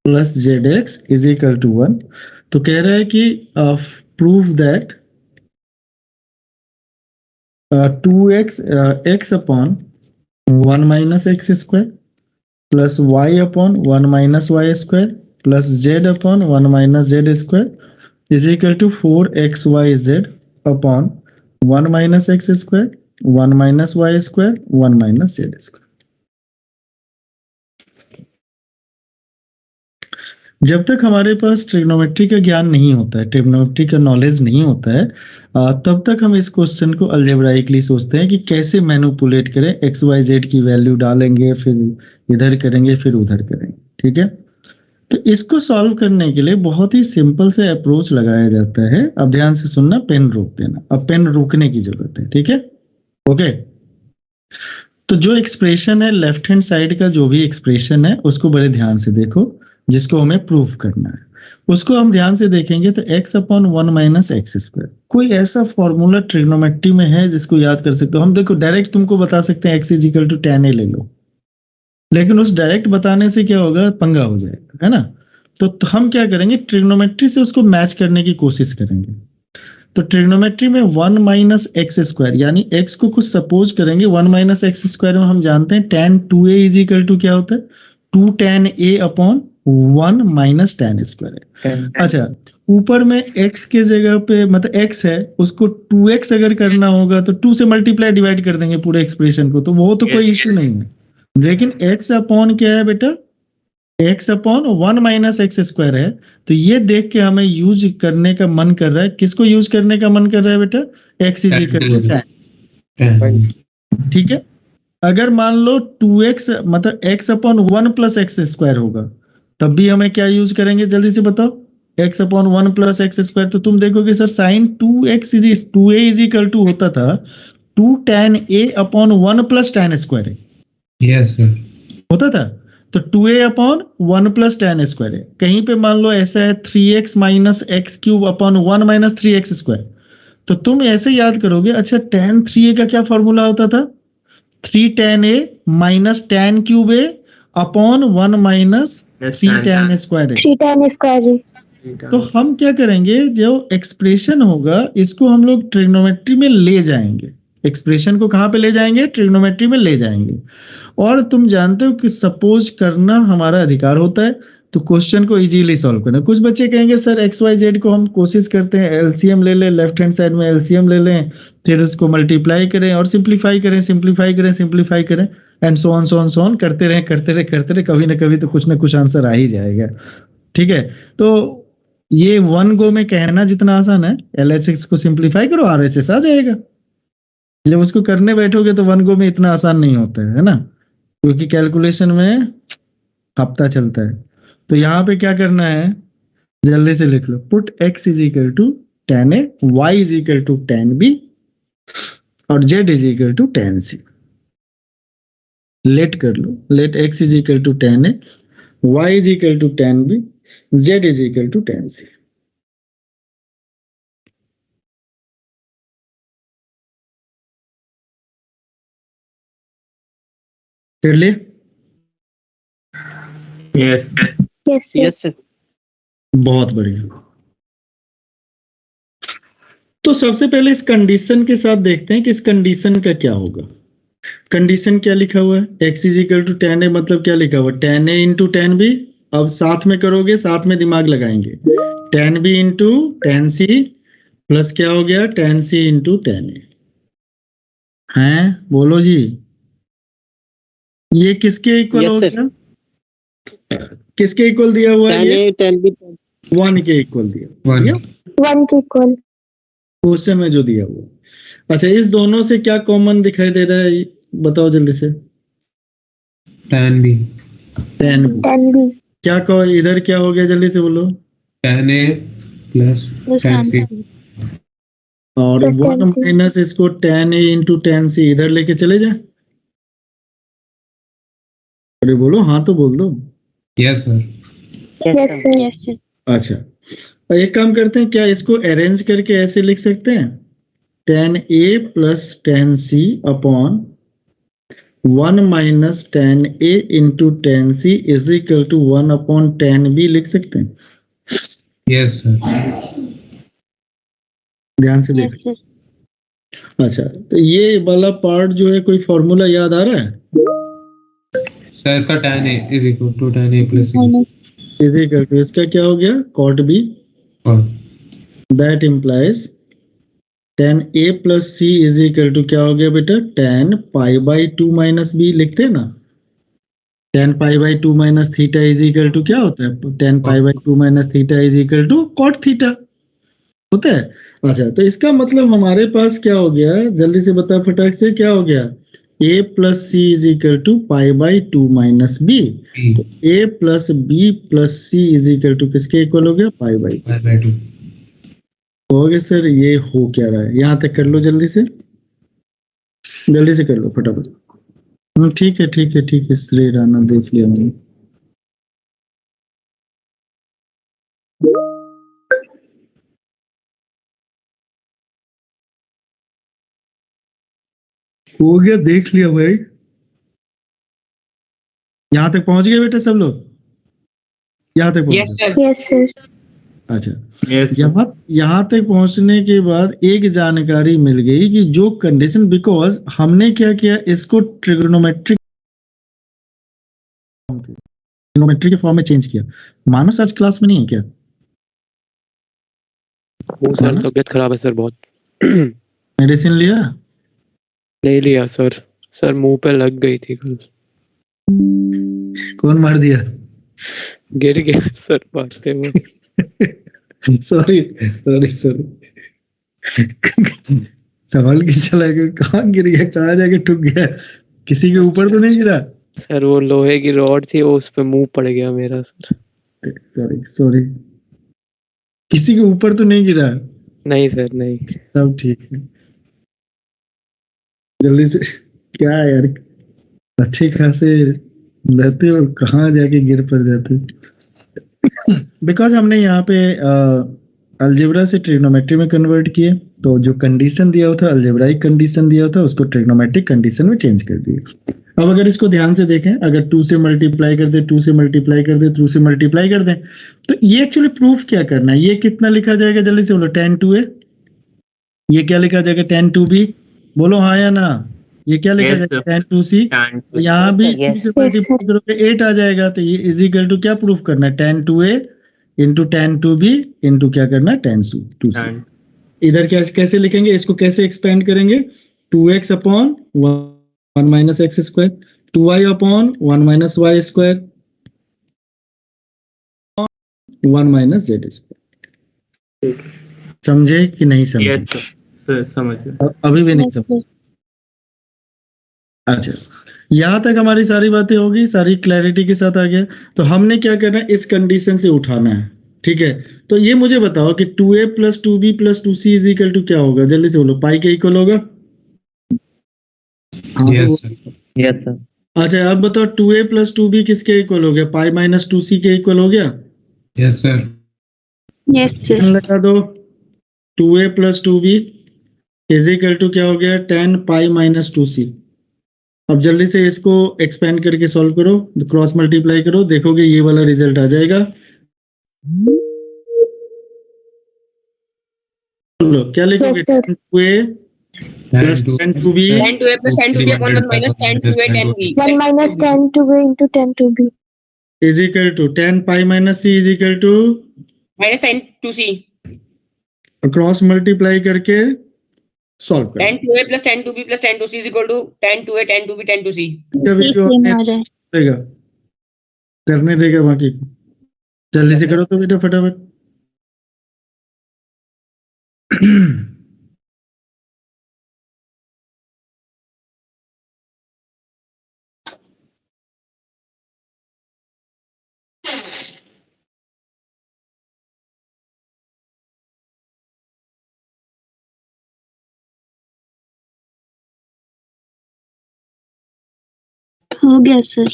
plus z x is equal to 1। तो कह रहा है कि prove that 2x x upon 1 minus x square plus y upon 1 minus y square plus z upon 1 minus z square is equal to 4x y z upon 1 minus x square 1 minus y square 1 minus z square. जब तक हमारे पास trigonometry का ज्ञान नहीं होता है, trigonometry का knowledge नहीं होता है, तब तक हम इस क्वेश्चन को अलजेब्राइकली सोचते हैं कि कैसे मैनिपुलेट करें, एक्स वाई जेड की वैल्यू डालेंगे, फिर इधर करेंगे, फिर उधर करेंगे, ठीक है? तो इसको सॉल्व करने के लिए बहुत ही सिंपल से अप्रोच लगाया जाता है। अब ध्यान से सुनना, पेन रोक देना। अब पेन रोकने की जरूरत है, ठीक है? ओके। तो जो एक्सप्रेशन है, लेफ्ट हैंड साइड का जो भी एक्सप्रेशन है उसको बड़े ध्यान से देखो, जिसको हमें प्रूफ करना है। उसको हम ध्यान से देखेंगे तो x upon 1 minus x square, कोई ऐसा फॉर्मूला ट्रिग्नोमेट्री में है जिसको याद कर सकते हो? हम देखो डायरेक्ट तुमको बता सकते हैं x is equal to tan a ले लो, लेकिन उस डायरेक्ट बताने से क्या होगा, पंगा हो जाएगा, है ना? तो हम क्या करेंगे, ट्रिग्नोमेट्री से उसको मैच करने की कोशिश करेंगे। तो ट्रिग्नोमेट्री में 1 माइनस एक्स स्क्वायर, यानी x को कुछ सपोज करेंगे 1 माइनस एक्स स्क्वायर में हम जानते हैं tan 2a is equal to क्या होता है, 2 tan a upon 1 minus tan square है। अच्छा, ऊपर में x के जगह पे मतलब x है, उसको 2x अगर करना होगा तो 2 से मल्टीप्लाई डिवाइड कर देंगे पूरे एक्सप्रेशन को, तो वो तो कोई इश्यू नहीं है। लेकिन x अपॉन क्या है बेटा, x upon 1 minus x square है। तो ये देख के हमें यूज करने का मन कर रहा है। किसको यूज करने का मन कर रहा है बेटा? x is equal to tan, ठीक है? अगर मान लो 2x मतलब x upon 1 plus x square होगा, तब भी हमें क्या यूज करेंगे, जल्दी से बताओ? x upon 1 plus x square. तो तुम देखोगे sir sine 2a is equal to होता था 2 tan a upon 1 plus tan square है, यस सर, होता था। तो 2a upon 1 plus tan square है। कहीं पे मान लो ऐसा है 3x minus x cube upon 1 minus 3x square, तो तुम ऐसे याद करोगे, अच्छा tan 3a का क्या फॉर्मूला होता था, 3 tan a minus tan cube a upon 1 minus 3 tan square है। 3 tan स्क्वायर। तो हम क्या करेंगे, जो एक्सप्रेशन होगा इसको हम लोग ट्रिग्नोमेट्री में ले जाएंगे। एक्सप्रेशन को कहाँ पे ले जाएंगे, ट्रिग्नोमेट्री में ले जाएंगे। और तुम जानते हो कि सपोज करना हमारा अधिकार होता है, तो क्वेश्चन को इजीली सॉल्व करना। कुछ बच्चे कहेंगे सर एक्स वाई जेड को हम कोशिश करते हैं एलसीएम ले लें, लेफ्ट हैंड साइड में एलसीएम ले लें, फिर उसको मल्टीप्लाई करें और सिंप्लीफाई करें, सिंप्लीफाई करें, सिंप्लीफाई करें, and so on so on so on करते रहे करते रहे करते रहे, कभी ना कभी तो कुछ ना कुछ आंसर आ ही जाएगा, ठीक है? तो ये वन गो में कहना जितना आसान है, LHS को सिंप्लीफाई करो RHS आ जाएगा। जब उसको करने बैठोगे तो वन गो में इतना आसान नहीं होता है ना, क्योंकि कैलकुलेशन में हफ्ता चलता है। तो यहाँ पे क्या करना है, जल्दी से लिख लो, put x is equal to tan a, y is equal to tan b और z is equal to tan c। Let कर लो, let x is equal to tan a, y is equal to tan b, z is equal to tan c। कर लिए? Yes yes sir. Yes sir. बहुत बढ़िया। तो सबसे पहले इस कंडीशन के साथ देखते हैं कि इस कंडीशन का क्या होगा। कंडीशन क्या लिखा हुआ है? x is equal to tan A, मतलब क्या लिखा हुआ है? टेन ए इंटू टेन बी। अब साथ में करोगे, साथ में दिमाग लगाएंगे। Tan B into tan C plus क्या हो गया? Tan C into tan A. हैं, बोलो जी, ये किसके इक्वल Yes, हो sir. गया? किसके इक्वल दिया हुआ है? 10 ये A, 10 B. 1 के इक्वल दिया One. दिया 1 के इक्वल। क्वेश्चन में जो दिया हुआ। अच्छा, इस दोनों से क्या कॉमन दिखाई दे रहा है, बताओ जल्दी से। tan b, tan b. 10 b क्या कहो, इधर क्या हो गया, जल्दी से बोलो। tan a plus plus tan c. और Plus 1 tan C। माइनस इसको टेन ए इंटू टेन सी इधर लेके चले जाए। अरे बोलो, हाँ तो बोल दो। Yes, sir. Yes, yes sir. Sir. Yes सर। अच्छा, और एक काम करते हैं, क्या इसको अरेंज करके ऐसे लिख सकते हैं? Tan A plus tan c upon 1 minus tan A into tan c is equal to 1 अपॉन टेन बी लिख सकते हैं? Yes, sir. ध्यान से देख। यस सर। अच्छा, तो ये वाला पार्ट जो है, कोई फॉर्मूला याद आ रहा है? Sir, इसका tan a is equal to tan a plus c. Minus is equal to इसका क्या हो गया? Cot B. और that implies tan A plus C is equal to क्या हो गया बेटा? Tan pi by two minus B लिखते हैं ना। Tan pi by two minus theta is equal to क्या होता है? Tan pi by two minus theta is equal to cot theta होता है। अच्छा, तो इसका मतलब हमारे पास क्या हो गया? जल्दी से बता फटाक से, क्या हो गया? a plus C is equal to pi by two minus b. b तो a plus B plus C is equal to किसके इक्वल हो गया? Pi by. pi by 2. हो गया सर, ये हो क्या रहा है? यहाँ तक कर लो, जल्दी से जल्दी से कर लो फटाफट। ठीक है ठीक है ठीक है, श्री राणा देख लिया मैंने। हो गया, देख लिया भाई। यहाँ तक पहुंच गए बेटा सब लोग? यहाँ तक पहुंच यस गए? सर। यस सर। अच्छा, यस यहाँ तक पहुंचने के बाद एक जानकारी मिल गई कि जो कंडीशन, बिकॉज हमने क्या किया, इसको ट्रिग्नोमेट्रिक के फॉर्म में चेंज किया। मानस आज क्लास में नहीं है क्या? वो सर मानस? तबीयत खराब है सर बहुत। मेडिसिन लिया? ले लिया सर। सर मुंह पे लग गई थी कल। कौन मार दिया? गिर गया सर भागते हुए। Sorry sorry sorry. संभल के चला गया, कहाँ गिर गया, कहाँ जाके ठुक गया? किसी के ऊपर तो नहीं गिरा? सर वो लोहे की रॉड थी, वो उस पे मुंह पड़ गया मेरा सर। सॉरी सॉरी, किसी के ऊपर तो नहीं गिरा? नहीं सर नहीं। सब ठीक है। जल्दी से, क्या यार, अच्छे खासे रहते हो, कहाँ जाके गिर पड़ जाते? बिकॉज हमने यहाँ पे अलजेब्रा से ट्रिग्नोमेट्री में कन्वर्ट किए, तो जो कंडीशन दिया हुआ था, अलजेब्राइक कंडीशन दिया हुआ था, उसको ट्रिग्नोमेट्रिक कंडीशन में चेंज कर दिए। अब अगर इसको ध्यान से देखें, अगर 2 से मल्टीप्लाई कर दे, 2 से मल्टीप्लाई कर दे, 2 से मल्टीप्लाई कर दें, तो ये एक्चुअली प्रूफ क्या करना है? ये कितना लिखा जाएगा, जल्दी से बोलो। tan 2a। ये क्या लिखा जाएगा? tan 2b। बोलो हाँ या ना। ये क्या लिखा Yes, जाएगा? sir. tan 2c। तो यहाँ भी Yes, 2 से yes, मल्टीप्लाई करोगे 8 आ जाएगा। तो ये इज इक्वल टू क्या प्रूफ करना है? tan 2a into tan 2b into क्या करना है? tan 2c। इधर क्या कैसे लिखेंगे इसको, कैसे एक्सपेंड करेंगे? 2x upon 1 minus x square, 2y upon 1 minus y square, 1 minus z square. समझे कि नहीं समझे? यस सर, समझ गया। अभी भी नहीं यस समझे? सर। अच्छा, यहाँ तक हमारी सारी बातें होगी, सारी क्लैरिटी के साथ आ गया। तो हमने क्या करना है, इस कंडीशन से उठाना है। ठीक है, तो ये मुझे बताओ कि 2a plus 2b plus 2c is equal to क्या होगा? जल्दी से बोलो। पाई के इक्वल होगा? हाँ, Yes, sir. यस सर। अच्छा, अब बताओ 2a प्लस 2b किसके इक्वल हो गया? पाई माइनस 2c के इक्वल हो गया? Yes, sir. Yes sir. लगा दो। 2a plus 2b is equal to क्या हो गया? tan पाई माइनस 2c। अब जल्दी से इसको एक्सपेंड करके सॉल्व करो, क्रॉस मल्टीप्लाई करो, देखोगे ये वाला रिजल्ट आ जाएगा। लो, क्या लिखोगे? 10 plus 10 tan 2a plus tan 2b upon 1 minus tan 2a tan b 1 minus 10 to b into 10 to b. Is equal to 10 pi minus c is equal to minus tan 2c cross multiply करके solve करो। tan 2a plus tan 2b plus tan 2c is equal to tan 2a tan 2b tan 2c। इसका video same आ रहा है। देगा, करने देगा बाकी को। जल्दी से करो तो बेटा फटाफट। हो गया सर।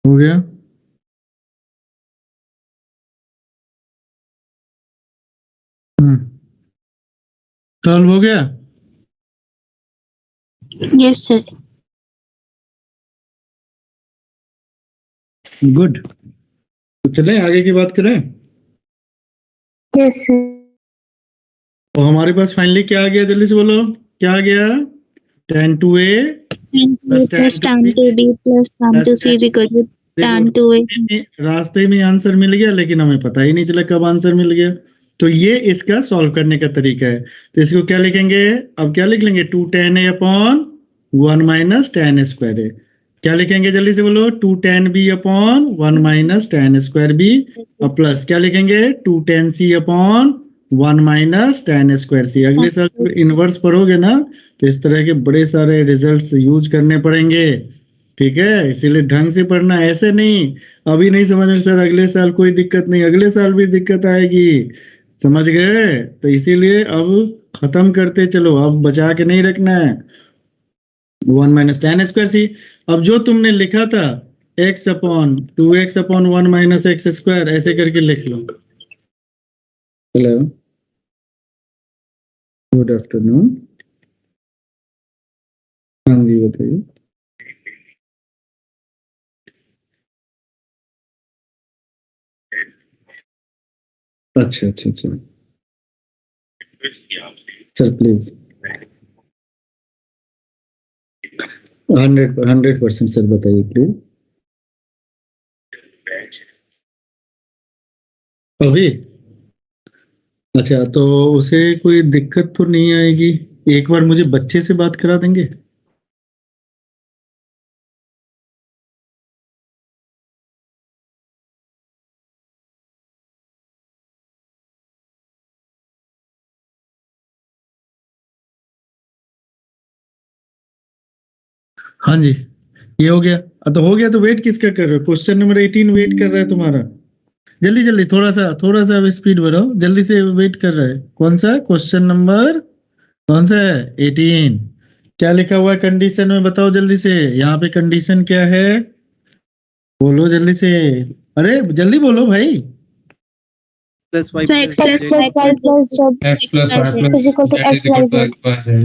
हो गया? सॉल्व हो गया? Yes sir. गुड। तो चलें आगे की बात करें। Yes sir. तो हमारे पास फाइनली क्या आ गया, जल्दी से बोलो क्या आ गया? tan 2a plus tan 2b plus tan 2c is equal to tan 2a। रास्ते में आंसर मिल गया, लेकिन हमें पता ही नहीं चला कब आंसर मिल गया। तो ये इसका सॉल्व करने का तरीका है। तो इसको क्या लिखेंगे? अब क्या लिख लेंगे? 2 tan a upon 1 minus tan square a। क्या लिखेंगे जल्दी से बोलो? 2 tan b upon 1 minus tan square b और प्लस क्या लिखेंगे? 2 tan c upon 1 minus tan square c। अगले साल इनवर्स पढ़ोगे ना तो इस तरह के बड़े सारे रिजल्ट्स यूज करने पड़ेंगे, ठीक है? इसीलिए ढंग से पढ़ना, ऐसे नहीं अभी नहीं समझ रहे सर अगले साल कोई दिक्कत नहीं, अगले साल भी दिक्कत आएगी, समझ गए? तो इसीलिए अब खत्म करते चलो, अब बचा के नहीं रखना है। 1 माइनस tan स्क्वायर सी। अब जो तुमने लिखा था x upon 2x upon 1 minus x square, ऐसे करके लिख लो। Hello, good afternoon. हाँ जी बताइए। अच्छा अच्छा अच्छा सर प्लीज 100% सर बताइए प्लीज। अभी अच्छा, तो उसे कोई दिक्कत तो नहीं आएगी? एक बार मुझे बच्चे से बात करा देंगे? हाँ जी, ये हो गया। तो हो गया तो वेट किसका कर रहे हो? क्वेश्चन नंबर 18 वेट कर रहा है तुम्हारा। जल्दी जल्दी थोड़ा सा अब स्पीड बढ़ाओ, जल्दी से वेट कर रहा है। कौन सा क्वेश्चन नंबर कौन सा है? 18। क्या लिखा हुआ है कंडीशन में बताओ जल्दी से। यहाँ पे कंडीशन क्या है बोलो जल्दी से, अरे जल्दी बोलो भाई। plus y So x plus y plus z x plus y plus is equal to z is equal to xyz। x plus z।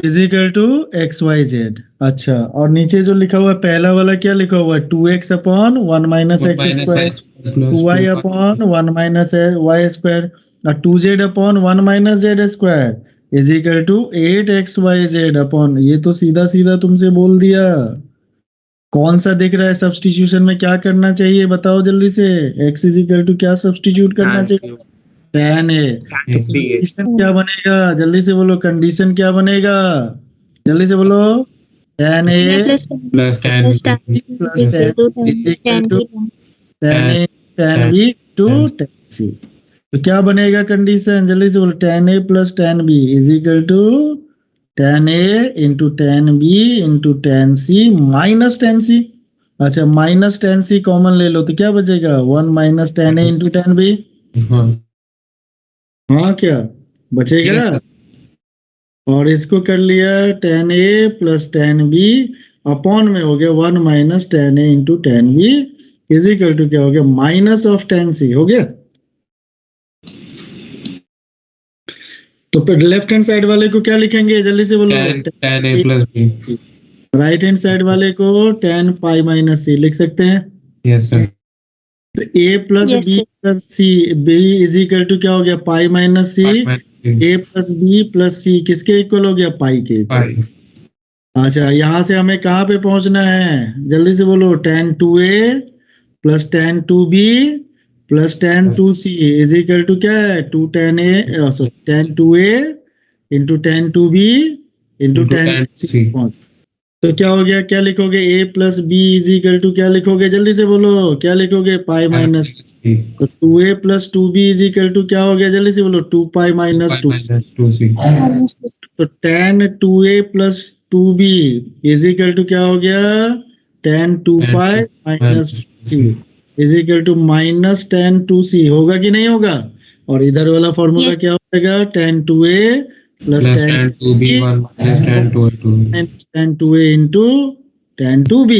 Is equal to XYZ। अच्छा, और नीचे जो लिखा हुआ है पहला वाला क्या लिखा हुआ है? 2x upon 1 minus x square, 2y upon 1 minus y square और 2z upon 1 minus z square is equal to 8xyz upon, ये तो सीधा सीधा तुमसे बोल दिया। कौन सा दिख रहा है? सब्स्टिट्यूशन में क्या करना चाहिए बताओ जल्दी से। x इज इक्वल टू क्या सब्स्टिट्यूट करना चाहिए? tan a। कंडीशन क्या बनेगा जल्दी से बोलो, कंडीशन क्या बनेगा जल्दी से बोलो? tan a plus plus tan plus tan plus is equal to tan b। tan a tan b to tan c। तो क्या बनेगा कंडीशन जल्दी से बोलो? tan a plus tan b is equal to tan a into tan b into tan c minus tan c। अच्छा, minus tan c common ले लो तो क्या बचेगा? 1 minus tan a into tan b। हाँ क्या बचेगा? और इसको कर लिया tan a plus tan b upon में हो गया 1 minus tan a into tan b is equal to क्या हो गया माइनस ऑफ टेन सी हो गया। तो फिर लेफ्ट हैंड साइड वाले को क्या लिखेंगे जल्दी से बोलो। tan a plus b। Right hand side वाले को टेन पाई माइनस सी लिख सकते हैं। Yes sir. तो a plus Yes, B sir. Plus C B is equal to क्या हो गया pi minus C. a plus B plus C किसके इक्वल हो गया पाई के। अच्छा यहाँ से हमें कहाँ पे पहुंचना है जल्दी से बोलो tan 2a plus tan 2b plus tan 2c is equal to क्या है 2 tan a tan 2a into tan 2b into tan 2c पहुंच। तो क्या हो गया क्या लिखोगे a plus b is equal to क्या लिखोगे जल्दी से बोलो क्या लिखोगे पाई माइनस। तो 2a plus 2b is equal to क्या हो गया जल्दी से बोलो 2 पाई माइनस 2c। तो tan 2a plus 2b is equal to क्या हो गया tan 2 pi minus 2c is equal to minus tan 2c होगा कि नहीं होगा। और इधर वाला फॉर्मूला Yes. क्या हो जाएगा tan 2a plus tan 2b minus tan 2a into tan 2b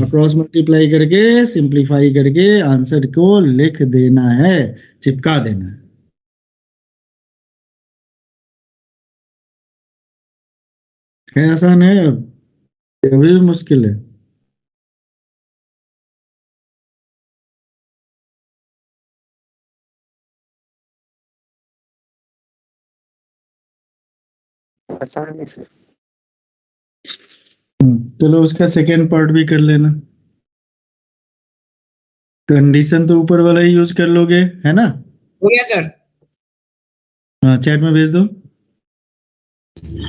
cross multiply करके सिंप्लीफाई करके आंसर को लिख देना है चिपका देना है आसान है अभी भी मुश्किल है। आसान है सर। चलो उसका सेकेंड पार्ट भी कर लेना। कंडीशन तो ऊपर वाला ही यूज कर लोगे है ना। हो गया सर। हाँ चैट में भेज दो।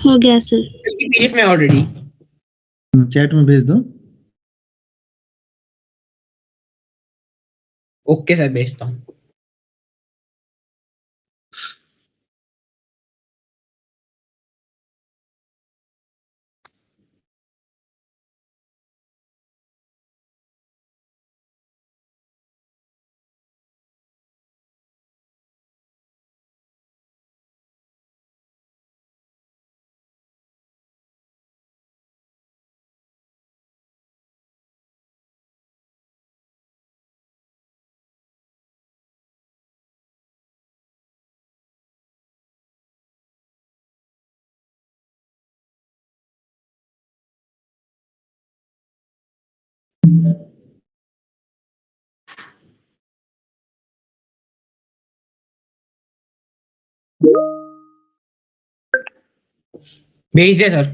हो गया सर। इसकी पीडीएफ में ऑलरेडी। चैट में भेज दो। ओके सर भेजता हूँ। भेज दिया सर।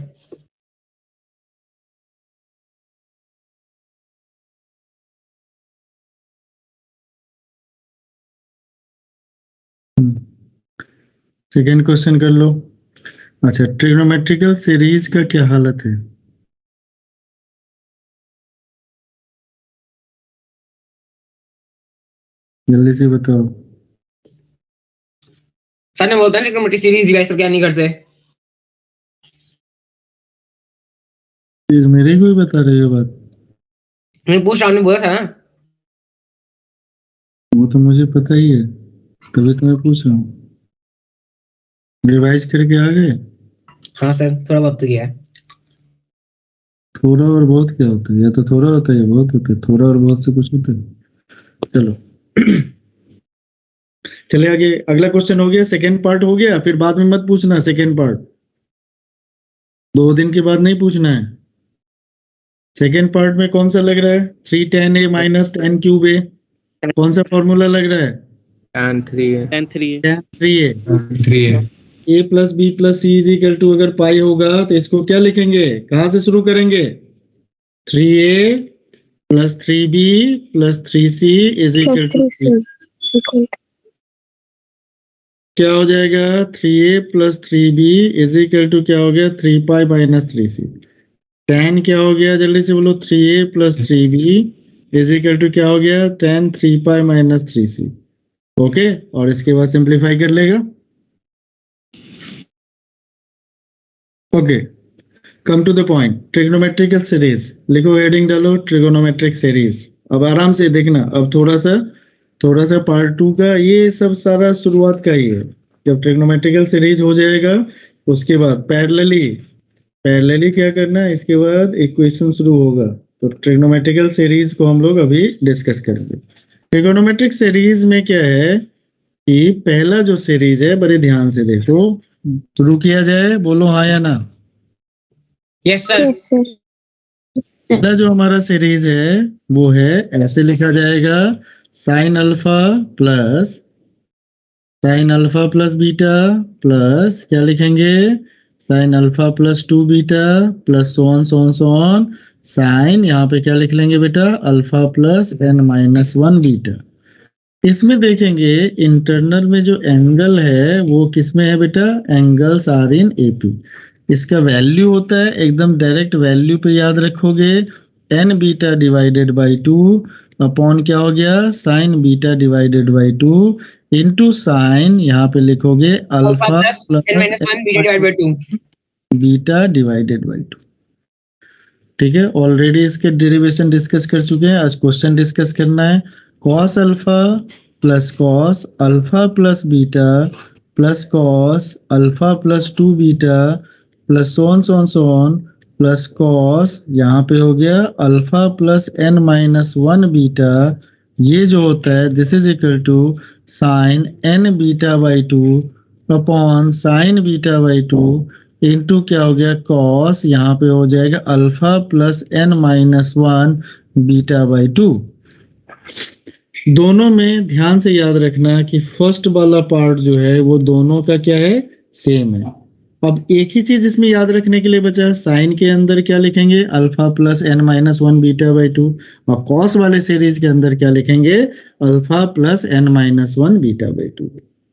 सेकेंड क्वेश्चन कर लो। अच्छा ट्रिग्नोमेट्रिकल सीरीज का क्या हालत है। जल्दी से बताओ। सर ने बोलता है ट्रिग्नोमेट्रिक सीरीज डिवाइस करके नहीं कर से। फिर मेरे को ही बता रहे हो बात। मैंने पूछ रहा हूँ बोला था ना। वो तो मुझे पता ही है तभी तो मैं पूछ रहा हूँ। रिवाइज करके आ गए। हाँ सर थोड़ा बहुत तो किया है। थोड़ा और बहुत क्या होता है या तो थोड़ा होता है या बहुत होता है थोड़ा और बहुत से कुछ होता है। चलो चले आगे अगला क्वेश्चन हो गया सेकेंड पार्ट हो गया फिर बाद में मत पूछना सेकेंड पार्ट 2 दिन के बाद नहीं पूछना है। सेकेंड पार्ट में कौन सा लग रहा है 3 tan a minus tan cube a कौन सा फॉर्मूला लग रहा है tan 3 है। tan 3 tan 3a 3 a plus B plus C is equal to अगर पाई होगा तो इसको क्या लिखेंगे कहां से शुरू करेंगे 3a plus 3b plus 3c is equal to क्या हो जाएगा 3a plus 3b is equal to क्या हो गया 3 पाई माइनस 3c। tan क्या हो गया जल्दी से बोलो 3a plus 3b is equal to क्या हो गया tan 3 pi minus 3c। Okay और इसके बाद सिंप्लीफाई कर लेगा। Okay come to the point trigonometrical series लिखो हेडिंग डालो ट्रिगोनोमेट्रिक सीरीज। अब आराम से देखना अब थोड़ा सा पार्ट 2 का ये सब सारा शुरुआत का ही है। जब ट्रिग्नोमेट्रिकल सीरीज हो जाएगा उसके बाद पैरेलली क्या करना है इसके बाद इक्वेशन शुरू होगा तो ट्रिग्नोमेट्रिकल सीरीज को हम लोग अभी डिस्कस करेंगे। ट्रिग्नोमेट्रिक सीरीज में क्या है कि पहला जो सीरीज है बड़े ध्यान से देखो, शुरू किया जाए, बोलो हाँ या ना। Yes sir. Yes sir. पहला जो हमारा सीरीज है वो है, ऐसे लिखा जाएगा, sine alpha plus beta plus क्या लिखेंगे, sine alpha plus 2 beta plus so on sine, यहाँ पे क्या लिख लेंगे बेटा, अल्फा प्लस n-1 बीटा। इसमें देखेंगे इंटरनल में जो एंगल है वो किसमें है बेटा, एंगल्स आर इन एपी। इसका वैल्यू होता है, एकदम डायरेक्ट वैल्यू पे याद रखोगे, n beta divided by 2 upon क्या हो गया, sign beta divided by 2 into sine, यहाँ पे लिखोगे alpha plus beta divided by 2। ठीक है, ऑलरेडी इसके डेरिवेशन डिस्कस कर चुके हैं, आज क्वेश्चन डिस्कस करना है। Cos alpha plus beta plus cos alpha plus 2 beta plus so on plus cos, यहाँ पे हो गया अल्फा प्लस n-1 बीटा, ये जो होता है this is equal to sine n beta by 2 upon sine beta by 2 into क्या हो गया, कॉस, यहाँ पे हो जाएगा alpha plus n-1 beta by 2। दोनों में ध्यान से याद रखना कि फर्स्ट वाला पार्ट जो है वो दोनों का क्या है, सेम है। अब एक ही चीज इसमें याद रखने के लिए बचा, साइन के अंदर क्या लिखेंगे, alpha plus n-1 beta by 2, और कॉस वाले सीरीज के अंदर क्या लिखेंगे, alpha plus n-1 beta by 2,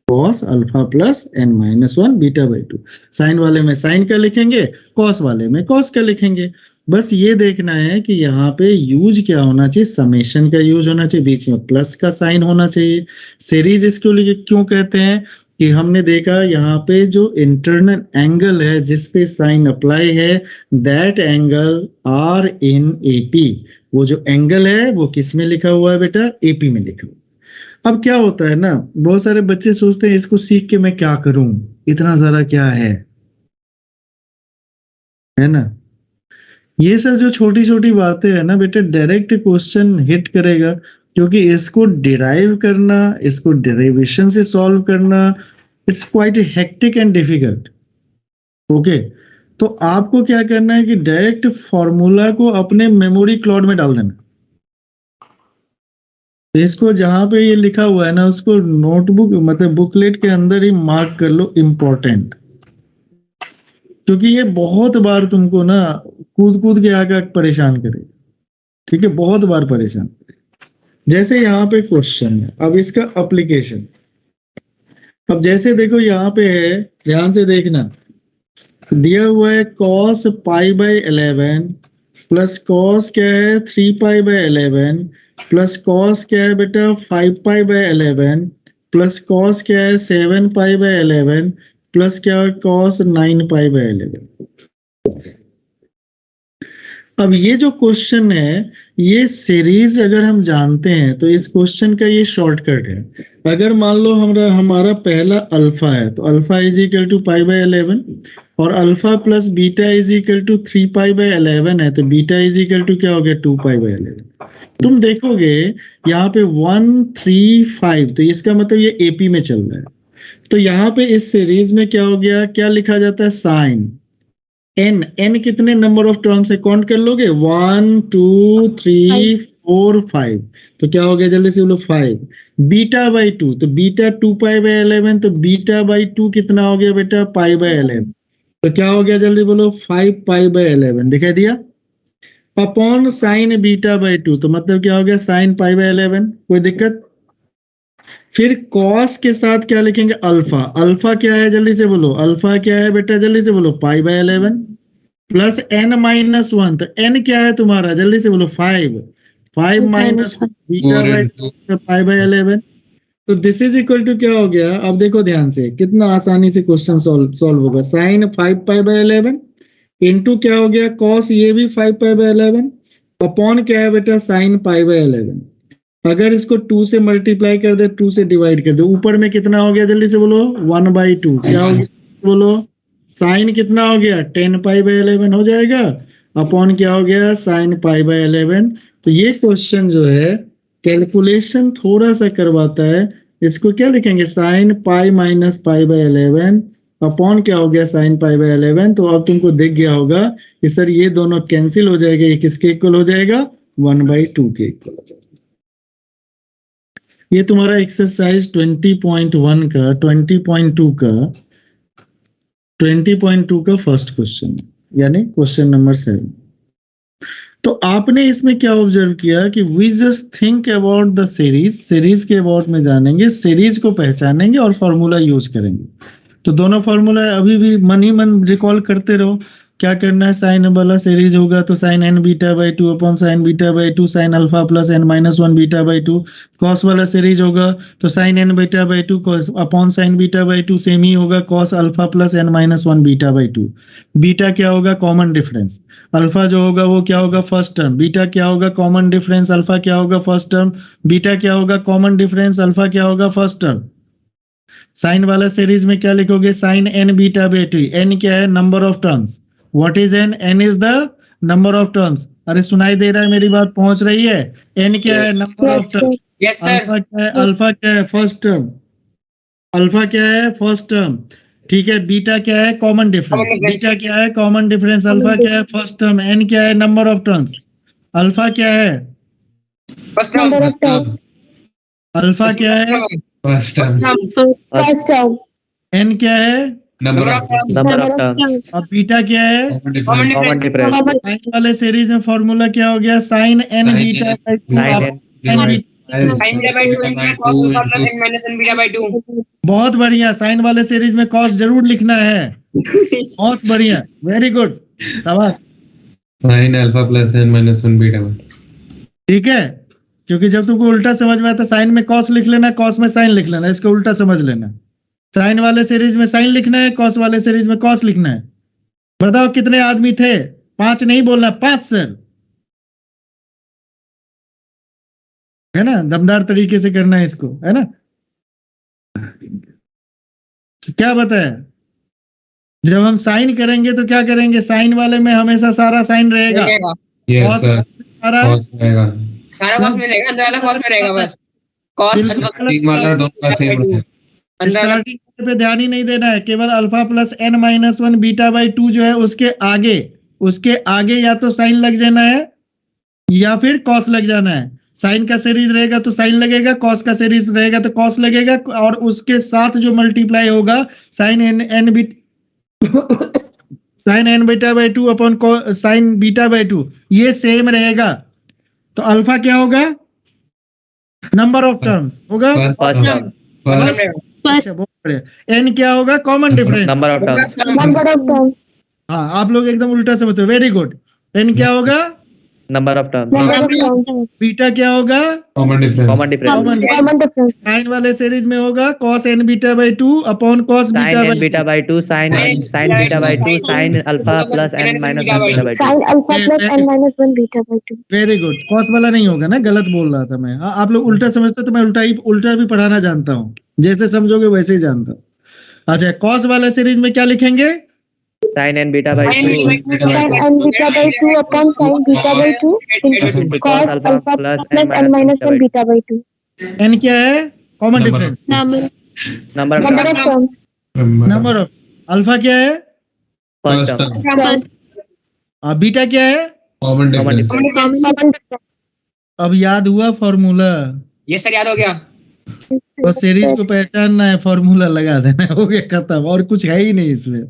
cos alpha plus n-1 beta by 2। Sine वाले में साइन का लिखेंगे, कॉस वाले में कॉस का लिखेंगे। बस ये देखना है कि यहाँ पे यूज क्या होना चाहिए, समेशन का यूज होना चाहिए, बीच में प्लस का साइन होना चाहिए। सीरीज इसको क्यों कहते हैं कि हमने देखा यहाँ पे जो इंटरनल एंगल है जिस पे साइन अप्लाई है, that angle are in AP. वो जो एंगल है वो किस में लिखा हुआ है बेटा, एपी में लिखा हुआ। अब क्या होता है ना, बहुत सारे बच्चे सोचते हैं इसको सीख के मैं क्या करूं, इतना सारा क्या है ना। ये सब जो छोटी छोटी बातें है ना बेटा, डायरेक्ट क्वेश्चन हिट करेगा, क्योंकि इसको डिराइव करना, इसको डेरिवेशन से सॉल्व करना, it's quite hectic and difficult. Okay, तो आपको क्या करना है कि डायरेक्ट फॉर्मूला को अपने मेमोरी क्लाउड में डाल देना। इसको जहां पे ये लिखा हुआ है ना, उसको नोटबुक मतलब बुकलेट के अंदर ही मार्क कर लो इम्पोर्टेंट, क्योंकि ये बहुत बार तुमको ना कूद के आकर परेशान करेगा। ठीक है, बहुत बार परेशान करेगा। जैसे यहाँ पे क्वेश्चन है, अब इसका एप्लीकेशन, अब जैसे देखो यहाँ पे है, ध्यान से देखना, दिया हुआ है cos π/11 प्लस cos क्या है 3π/11 प्लस cos क्या है बेटा 5π/11 प्लस cos क्या है 7π/11 प्लस क्या है cos 9π/11। अब ये जो क्वेश्चन है, ये सीरीज अगर हम जानते हैं तो इस क्वेश्चन का ये शॉर्टकट है। अगर मान लो हमारा पहला अल्फा है, तो अल्फा इज इक्वल टू π/11 और alpha plus beta is equal to 3π/11 है, तो बीटा इज इक्वल टू क्या हो गया 2π/11। तुम देखोगे यहाँ पे 1 3 5, तो इसका मतलब ये एपी में चल रहा है। तो यहाँ पे इस सीरीज में क्या हो गया, क्या लिखा जाता है, साइन n कितने नंबर ऑफ टर्न से काउंट कर लोगे, 1 2 3 4 5, तो क्या हो गया, जल्दी से बोलो 5। बीटा बाई 2, तो बीटा 2π/11, तो बीटा बाई 2 कितना हो गया बेटा π/11, तो क्या हो गया, जल्दी बोलो 5π/11, दिखाई दिया। अपॉन साइन बीटा बाई 2, तो मतलब क्या हो गया साइन π/11, कोई दिक्कत। फिर कॉस के साथ क्या लिखेंगे, अल्फा, अल्फा क्या है जल्दी से बोलो, अल्फा क्या है बेटा जल्दी से बोलो π/11 प्लस n-1, तो n क्या है तुम्हारा जल्दी से बोलो 5 माइनस बीटा बाई π/11, तो दिस इज इक्वल टू क्या हो गया। अब देखो ध्यान से कितना आसानी से क्वेश्चन सॉल्व होगा, साइन 5π/11 इंटू क्या हो गया कॉस, ये भी 5π/11 अपॉन क्या है बेटा साइन π/11। अगर इसको 2 से मल्टीप्लाई कर दे, 2 से डिवाइड कर दे, ऊपर में कितना हो गया जल्दी से बोलो 1/2, क्या हो गया बोलो, साइन कितना हो गया 10π/11 हो जाएगा, अपॉन क्या हो गया साइन पाई बाय 11। तो ये क्वेश्चन जो है कैलकुलेशन थोड़ा सा करवाता है। इसको क्या लिखेंगे sign pi minus pi by 11 upon क्या हो गया साइन पाई बाय 11। तो अब तुमको दिख गया होगा कि सर ये दोनों कैंसिल हो जाएगा, ये किसके इक्वल हो जाएगा 1/2 के इक्वल हो जाएगा। ये तुम्हारा एक्सरसाइज 20.1 का 20.2 का फर्स्ट क्वेश्चन यानी क्वेश्चन नंबर 7। तो आपने इसमें क्या ऑब्जर्व किया कि we just think about the series के अबाउट में जानेंगे, सीरीज को पहचानेंगे और फॉर्मूला यूज करेंगे। तो दोनों फॉर्मूला अभी भी मन ही मन रिकॉल करते रहो। क्या करना है, साइन वाला सीरीज होगा तो sine n beta by 2 upon sine beta by 2 sine alpha plus n minus 1 beta by 2। Cos वाला सीरीज होगा तो sine n beta by 2 upon sine beta by 2 same ही होगा cos alpha plus n minus 1 beta by 2। Beta क्या होगा common difference, alpha जो होगा वो क्या होगा फर्स्ट टर्म, बीटा क्या होगा कॉमन डिफरेंस, अल्फा क्या होगा फर्स्ट टर्म, बीटा क्या होगा कॉमन डिफरेंस, अल्फा क्या होगा फर्स्ट टर्म। साइन वाला सीरीज में क्या लिखोगे sine n beta by 2। n क्या है number of terms, what is n, n is the number of terms. अरे सुनाई दे रहा है मेरी बात पहुंच रही है। n क्या है number of terms, yes sir. Alpha क्या है, अल्फा क्या है फर्स्ट टर्म, अल्फा क्या है फर्स्ट टर्म, ठीक है। बीटा क्या है कॉमन डिफरेंस, बीटा क्या है कॉमन डिफरेंस, अल्फा क्या है फर्स्ट टर्म, एन क्या है नंबर ऑफ टर्म्स, अल्फा क्या है फर्स्ट टर्म, अल्फा क्या है first term, first term, n क्या है number of number of terms, और बीटा क्या है। कॉमन कॉमन डिफरेंस, साइन वाले सीरीज में फॉर्मूला क्या हो गया sine n beta by 2 sine n sine beta by 2 into cos alpha plus n minus n beta by 2। बहुत बढ़िया, साइन वाले सीरीज में कॉस जरूर लिखना है, बहुत बढ़िया, वेरी गुड, शाबाश। Sign alpha plus n minus 1 beta by. ठीक है, क्योंकि जब तुमको उल्टा समझ में आता साइन में कॉस लिख लेना, कॉस में साइन लिख लेना, इसका उल्टा समझ लेना। साइन वाले सीरीज में साइन लिखना है, कॉस वाले सीरीज में कॉस लिखना है। बताओ कितने आदमी थे, 5 नहीं बोलना, 5 सर, है ना, दमदार तरीके से करना है इसको, है ना। तो क्या बताया, जब हम साइन करेंगे तो क्या करेंगे, साइन वाले में हमेशा सारा साइन रहेगा, यस cos सर, सारा कॉस रहेगा, सारा cos में रहेगा, अंदर वाला cos में रहेगा बस। cos स्टार्टिंग वाला दोनों का सेम है। अंदर वाला स्टार्टिंग पे ध्यान ही नहीं देना है, केवल alpha plus n minus 1 beta by 2 जो है उसके आगे या तो साइन लग जाना है या फिर कॉस लग जाना है। साइन का सीरीज रहेगा तो साइन लगेगा, कॉस का सीरीज रहेगा तो कॉस लगेगा, और उसके साथ जो मल्टीप्लाई होगा sine n beta by 2 upon sine beta by 2 ये सेम रहेगा। तो अल्फा क्या होगा नंबर ऑफ टर्म्स होगा, फर्स्ट टर्म, एन क्या होगा common difference, number of terms, number of terms, हाँ आप लोग एकदम उल्टा समझते हो, वेरी गुड। एन क्या होगा number of terms, number of terms, beta क्या होगा common difference, common difference, common difference, sine वाले सीरीज में होगा cos n beta by 2 upon cos sine beta n by beta by 2 sine beta by 2 sine alpha plus n minus 1 beta by 2। Sine alpha plus n minus 1 beta by 2। Very good, cos वाला नहीं होगा ना, गलत बोल रहा था मैं। हाँ, आप लोग उल्टा समझते तो मैं उल्टा भी पढ़ाना जानता हूँ, जैसे समझोगे वैसे ही जानता हूँ। अच्छा, cos वाला सीरीज में क्या लिखेंगे sine n beta by 2 sine n beta by 2 upon sine beta by 2 into cos alpha plus n minus 1 beta by 2। n क्या है common difference, number number of terms, number of, alpha क्या है first term, beta क्या है। Common difference, common difference, अब याद हुआ formula, ये सर याद हो गया। बस सीरीज को पहचानना है, फॉर्मूला लगा देना है, हो गया खत्म, और कुछ है ही नहीं इसमें।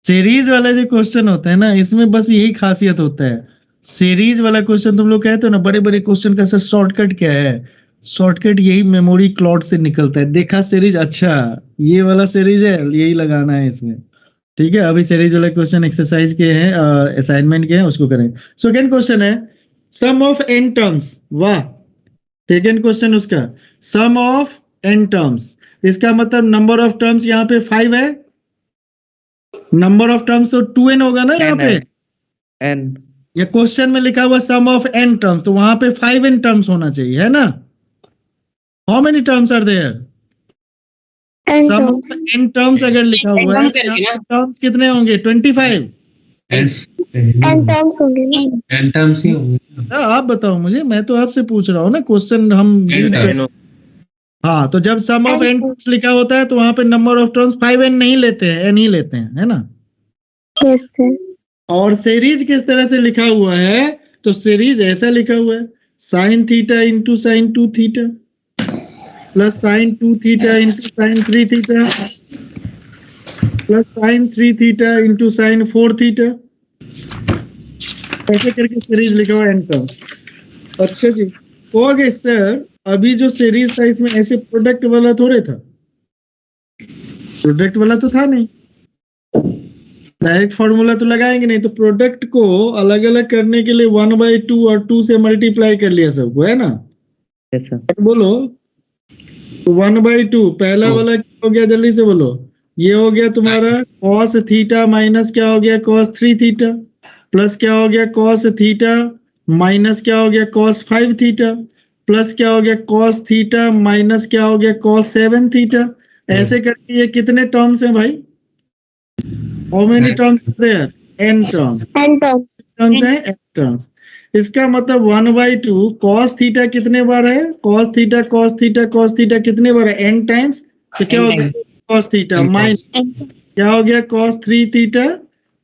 सीरीज वाले जो क्वेश्चन होते हैं ना, इसमें बस यही खासियत होता है। सीरीज वाला क्वेश्चन तुम लोग कहते हो ना, बड़े बड़े क्वेश्चन का सर शॉर्टकट क्या है, शॉर्टकट यही मेमोरी क्लॉट से निकलता है। देखा सीरीज, अच्छा ये वाला सीरीज है, यही लगाना है इसमें, ठीक है। अभी सीरीज वाला क्वेश्चन एक्सरसाइज के हैं, असाइनमेंट के हैं, उसको करें। सेकंड क्वेश्चन है सम ऑफ n टर्म्स, वाह, सेकंड क्वेश्चन उसका सम ऑफ n टर्म्स, इसका मतलब नंबर ऑफ टर्म्स यहाँ पे 5 है, नंबर ऑफ टर्म्स तो 2n होगा ना यहाँ पे, n ये क्वेश्चन में लिखा हुआ सम ऑफ n टर्म्स, तो वहां पे 5n टर्म्स होना चाहिए, है ना। How many terms are there, sum of n terms अगर लिखा हुआ है, टर्म्स कितने होंगे 25, n टर्म्स होंगे ना। n टर्म्स ही होंगे। आप बताओ मुझे, मैं तो आपसे पूछ रहा हूँ ना क्वेश्चन हम n टर्म्स। हाँ, तो जब सम ऑफ n n टर्म्स लिखा होता है तो वहां पे नंबर ऑफ टर्म्स 5n नहीं लेते हैं, n ही लेते हैं, है ना। Yes sir. और सीरीज किस तरह से लिखा हुआ है, तो सीरीज ऐसा लिखा हुआ है, sine theta into sine 2 theta plus sign 2 theta into sine 3 theta plus sign 3 theta into sine 4 theta, ऐसे करके सीरीज लिखा हुआ है n टर्म्स। अच्छा जी, ओके सर, अभी जो सीरीज था इसमें ऐसे प्रोडक्ट वाला थोड़े था, प्रोडक्ट वाला तो था नहीं, डायरेक्ट फॉर्मूला तो लगाएंगे नहीं, तो प्रोडक्ट को अलग अलग करने के लिए 1/2 और 2 से मल्टीप्लाई कर लिया सबको, है ना। Yes sir. बोलो 1/2 पहला वाला क्या हो गया, जल्दी से बोलो। ये हो गया तुम्हारा cos थीटा माइनस क्या हो गया cos 3 थीटा प्लस क्या हो गया cos थीटा माइनस क्या हो गया cos 5 थीटा प्लस क्या हो गया cos थीटा माइनस क्या हो गया cos 7 थीटा। ऐसे करके ये कितने टर्म्स हैं भाई? How many terms are there? n terms. n terms. Terms है n टर्म्स। इसका मतलब 1/2 cos थीटा कितने बार है, cos theta cos theta cos theta कितने बार है, n टाइम्स। तो क्या हो गया cos थीटा माइनस क्या हो गया cos 3 theta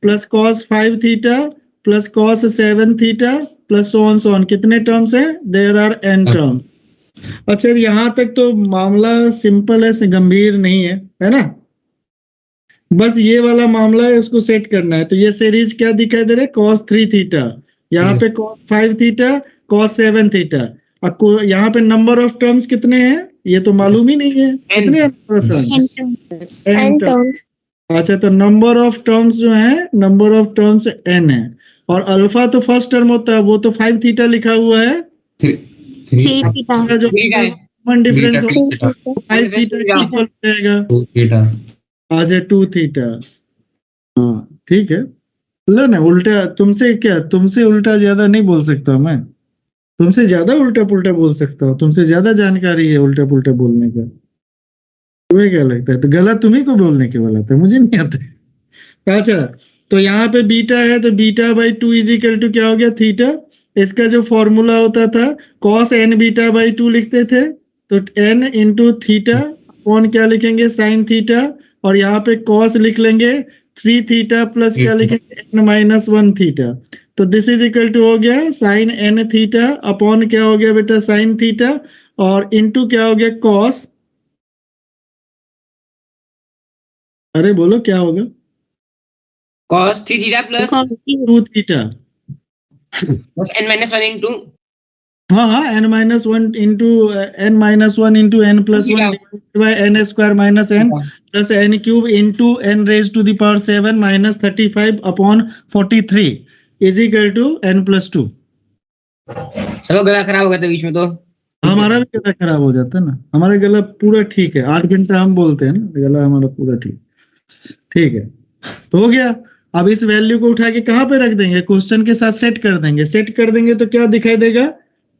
plus cos 5 theta plus cos 7 theta plus so on कितने टर्म्स है, देयर आर n टर्म्स। अच्छा, यहाँ तक तो मामला सिंपल है, गंभीर नहीं है ना। बस ये वाला मामला है, उसको सेट करना है। तो ये सीरीज क्या दिखाई दे रहा है, cos 3 थीटा, यहाँ पे cos 5 थीटा cos 7 थीटा। आपको यहाँ पे नंबर ऑफ टर्म्स कितने हैं ये तो मालूम ही नहीं है, कितने number of terms, n terms. अच्छा, तो नंबर ऑफ टर्म्स जो है, नंबर ऑफ टर्म्स n है, और अल्फा तो फर्स्ट टर्म होता है, वो तो 5 थीटा लिखा हुआ है, 3 थीटा। जो कॉमन डिफरेंस 5 थीटा इक्वल हो जाएगा आज 2 थीटा। हाँ ठीक है, लो ना उल्टा, तुमसे क्या, तुमसे उल्टा ज्यादा नहीं बोल सकता मैं, तुमसे ज्यादा उल्टा पुल्टा बोल सकता हूँ, तुमसे ज्यादा जानकारी है उल्टा पुल्टा बोलने का। तुम्हें क्या लगता है, तो गलत तुम्ही को बोलने के वाला था, मुझे नहीं आता। अच्छा, तो यहाँ पे बीटा है, तो beta by 2 is equal to क्या हो गया थीटा। इसका जो फॉर्मूला होता था cos n बीटा बाई 2 लिखते थे, तो n इंटू थीटा अपॉन क्या लिखेंगे साइन थीटा, और यहाँ पे cos लिख लेंगे 3 थीटा प्लस क्या लिखेंगे n माइनस 1 थीटा। तो दिस इज इक्वल टू हो गया साइन n थीटा अपॉन क्या हो गया बेटा साइन थीटा, और इंटू क्या हो गया cos, अरे बोलो क्या होगा, cos 3 theta plus 2 theta, n minus 1 into हाँ n minus 1 into n minus 1 into n plus 1 divided by n square minus n plus n cube into n raise to the power 7 minus 35 upon 43 is equal to n plus 2। चलो गला खराब हो गया था बीच में, तो हमारा भी गला खराब हो जाता है ना, हमारा गला पूरा ठीक है, 8 घंटा हम बोलते हैं ना, गला हमारा पूरा ठीक है। तो हो गया, अब इस वैल्यू को उठा के कहाँ पे रख देंगे, क्वेश्चन के साथ सेट कर देंगे, सेट कर देंगे तो क्या दिखाई देगा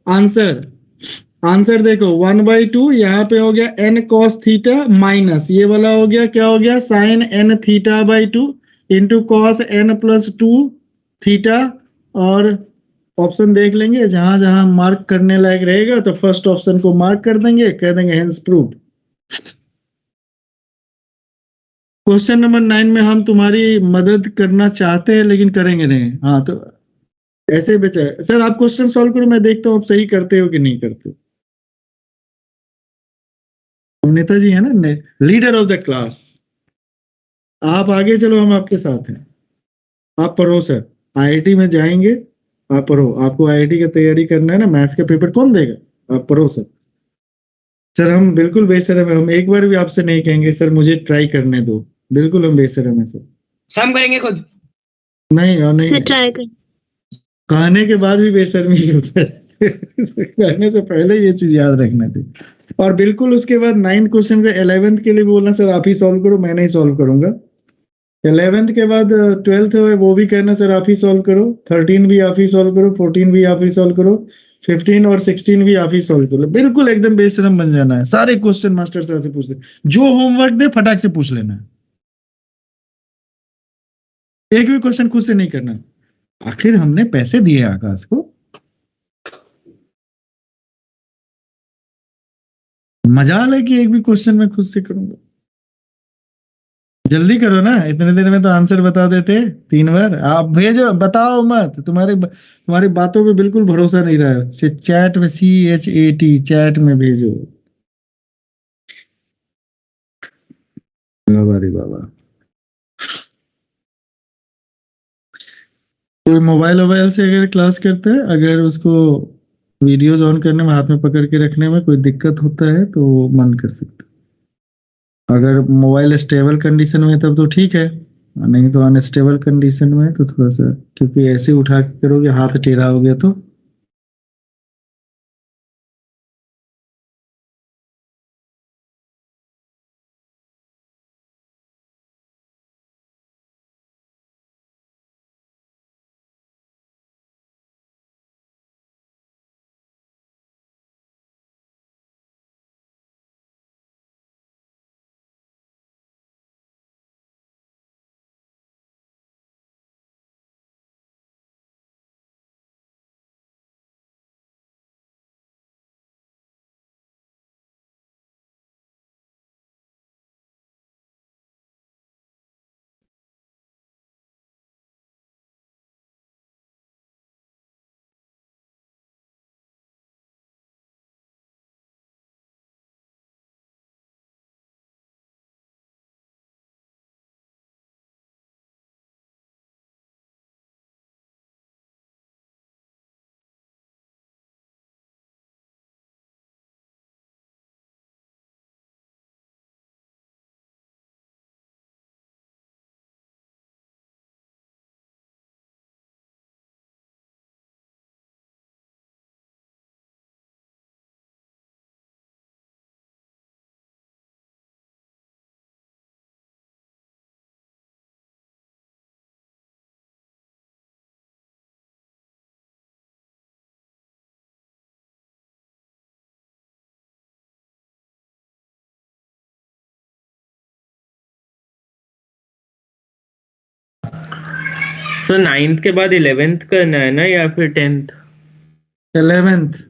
आंसर देखो 1/2 यहाँ पे हो गया n cos थीटा माइनस ये वाला हो गया क्या हो गया sine n theta by 2 into cos n plus 2 theta. और ऑप्शन देख लेंगे, जहां जहां मार्क करने लायक रहेगा तो फर्स्ट ऑप्शन को मार्क कर देंगे, कह देंगे हेंस प्रूव्ड। क्वेश्चन नंबर 9 में हम तुम्हारी मदद करना चाहते हैं लेकिन करेंगे नहीं। हाँ, तो ऐसे बचा सर, आप क्वेश्चन सॉल्व करो, मैं देखता हूँ आप सही करते हो कि नहीं करते हो। नेताजी है ना, लीडर ऑफ द क्लास, आप आगे चलो, हम आपके साथ हैं। आप पढ़ो सर, आईआईटी में जाएंगे, आप पढ़ो, आपको आईआईटी की तैयारी करना है ना, मैथ्स का पेपर कौन देगा, आप पढ़ो सर। सर हम बिल्कुल बेशरम है, हम एक बार भी आपसे नहीं कहेंगे सर मुझे ट्राई करने दो, बिल्कुल हम बेशरम है सर। हम करेंगे खुद, नहीं और नहीं, ट्राई कर, कहने के बाद भी बेशर्मी होता है कहने से पहले ये चीज याद रखना थी। और बिल्कुल उसके बाद 9th क्वेश्चन का 11th के लिए बोलना सर आप ही सॉल्व करो, मैं नहीं सॉल्व करूंगा। 11th के बाद 12th है वो भी कहना सर आप ही सॉल्व करो, 13 भी आप ही सॉल्व करो, 14 भी आप ही सॉल्व करो, 15 और 16 भी आप ही सॉल्व करो। बिल्कुल एकदम बेशरम बन जाना है, सारे क्वेश्चन मास्टर साहब से पूछ ले, जो होमवर्क दे फटाक से पूछ लेना है, एक भी क्वेश्चन खुद से नहीं करना। आखिर हमने पैसे दिए आकाश को, मजाल है कि एक भी क्वेश्चन मैं खुद से करूंगा। जल्दी करो ना, इतने देर में तो आंसर बता देते 3 बार। आप भेजो, बताओ मत, तुम्हारी बातों पे बिल्कुल भरोसा नहीं रहा। चैट में CHAT चैट में भेजो। बाबा रे बाबा, कोई मोबाइल वोबाइल से अगर क्लास करता है, अगर उसको वीडियोज ऑन करने में, हाथ में पकड़ के रखने में कोई दिक्कत होता है तो वो बंद कर सकते हैं। अगर मोबाइल स्टेबल कंडीशन में है तब तो ठीक है, नहीं तो अनस्टेबल कंडीशन में है तो थोड़ा सा, क्योंकि ऐसे उठा के करोगे हाथ टेढ़ा हो गया तो सर 9th के बाद 11th करना है ना, या फिर 10th? 11th।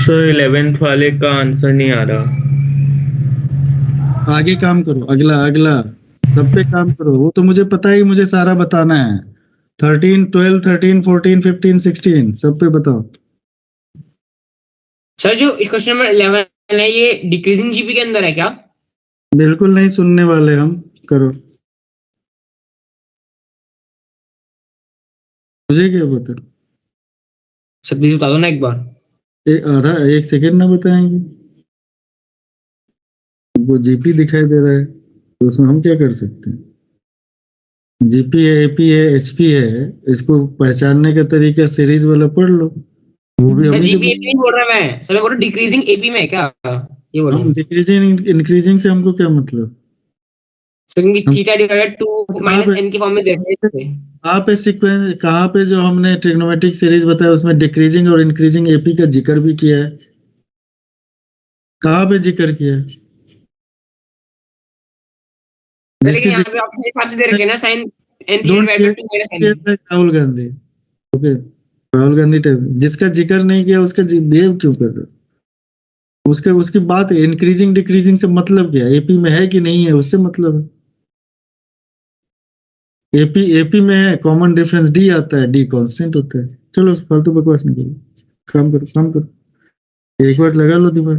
सर 11th वाले का आंसर नहीं आ रहा। आगे काम करो, अगला अगला सब पे काम करो। वो तो मुझे पता है, मुझे सारा बताना है। 13, 12, 13, 14, 15, 16 सब पे बताओ। सर जो क्वेश्चन नंबर 11 है ये डिक्रीजिंग जीपी के अंदर है क्या? बिल्कुल नहीं सुनने वाले हम, करो। मुझे क्या पता? सर प्लीज बता दो ना एक बार। आधा 1 सेकेंड ना बताएंगे? वो जीपी दिखाई दे रहा है तो उसमें हम क्या कर सकते हैं? जीपी है, एपी है, एचपी है, इसको पहचानने का तरीका सीरीज वाला पढ़ लो। वो भी सर हम जीपी एपी बोल रहा मैं, सर मैं बोल रहा डिक्रीजिंग एपी में है क्या, ये बोल रहा हूं। डिक्रीजिंग इंक्रीजिंग से हमको क्या मतलब? सर क्योंकि थीटा डिवाइडेड 2 माइनस n की फॉर्म में देखते हैं। कहाँ पे सीक्वेंस, कहाँ पे जो हमने ट्रिग्नोमेट्रिक सीरीज बताया उसमें डिक्रीजिंग और इंक्रीजिंग एपी का जिक्र भी किया है? कहाँ पे जिक्र किया है? लेकिन यहाँ पे आपके हिसाब से दे रखे हैं ना sine n divided 2 minus n। Rahul Gandhi, okay, Rahul Gandhi type जिसका जिक्र नहीं किया उसका बिहेव क्यों कर रहे हो? उसकी बात है। इंक्रीजिंग डिक्रीजिंग से मतलब क्या है? एपी में है कि नहीं है उससे मतलब है। एपी में है, कॉमन डिफरेंस डी आता है, डी कांस्टेंट होता है। चलो फालतू बकवास नहीं करो, काम करो, एक बार लगा लो दिमाग।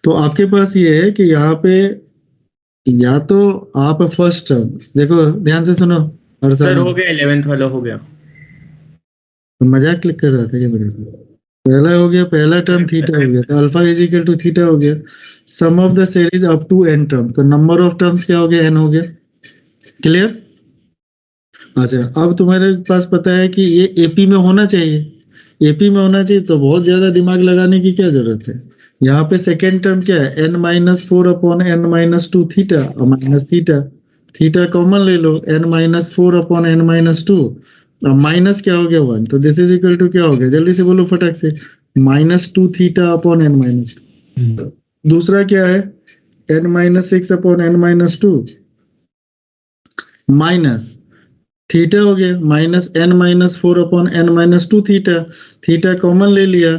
तो आपके पास ये है कि यहाँ पे या तो आप फर्स्ट टर्म देखो, ध्यान से सुनो। और सर हो गया 11th वाला हो गया। मजाक क्लिक कर रहा था क्या मेरे से? पहला हो गया, पहला टर्म थीटा हो गया, तो alpha is equal to theta हो गया। Sum of the series up to n term, तो नंबर ऑफ टर्म्स क्या हो गया? n हो गया। क्लियर? अच्छा, अब तुम्हारे पास पता है कि ये एपी में होना चाहिए। एपी में होना चाहिए तो बहुत ज्यादा दिमाग लगाने की क्या जरूरत है? यहाँ पे सेकेंड टर्म क्या है? n-4 अपॉन n-2 थीटा और माइनस थीटा। थीटा कॉमन ले लो, n-4 अपॉन n-2 और माइनस क्या हो गया 1, तो दिस इज इक्वल टू क्या हो गया? जल्दी से बोलो फटाक से। -2 थीटा अपॉन n-2। दूसरा क्या है? n-6 upon n-2 minus theta हो गया, -n-4 upon n-2 theta. Theta common ले लिया,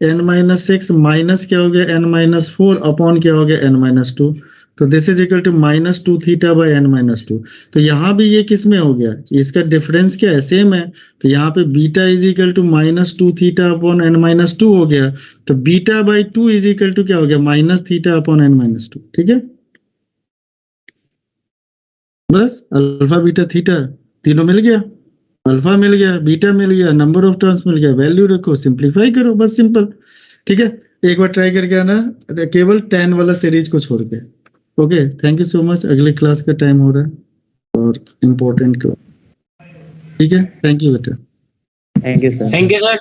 n-6 माइनस क्या हो गया? n-4 अपॉन क्या हो गया? n-2। तो this is equal to -2 theta by n-2। तो यहाँ भी ये किस में हो गया? इसका डिफरेंस क्या है? सेम है। तो यहाँ पे beta is equal to -2 theta upon n-2 हो गया। तो beta by 2 is equal to क्या हो गया? -, थीटा अपॉन n-2। ठीक है, बस अल्फा बीटा थीटा तीनों मिल गया। अल्फा मिल गया, बीटा मिल गया, नंबर ऑफ टर्म्स मिल गया, वैल्यू रखो, सिंपलीफाई करो, बस सिंपल। ठीक है, एक बार ट्राई करके आना, केवल 10 वाला सीरीज को छोड़ के। Okay, thank you so much. अगली क्लास का टाइम हो रहा है और इम्पोर्टेंट क्लास। ठीक है, थैंक यू बेटा। Thank you sir. Thank you sir.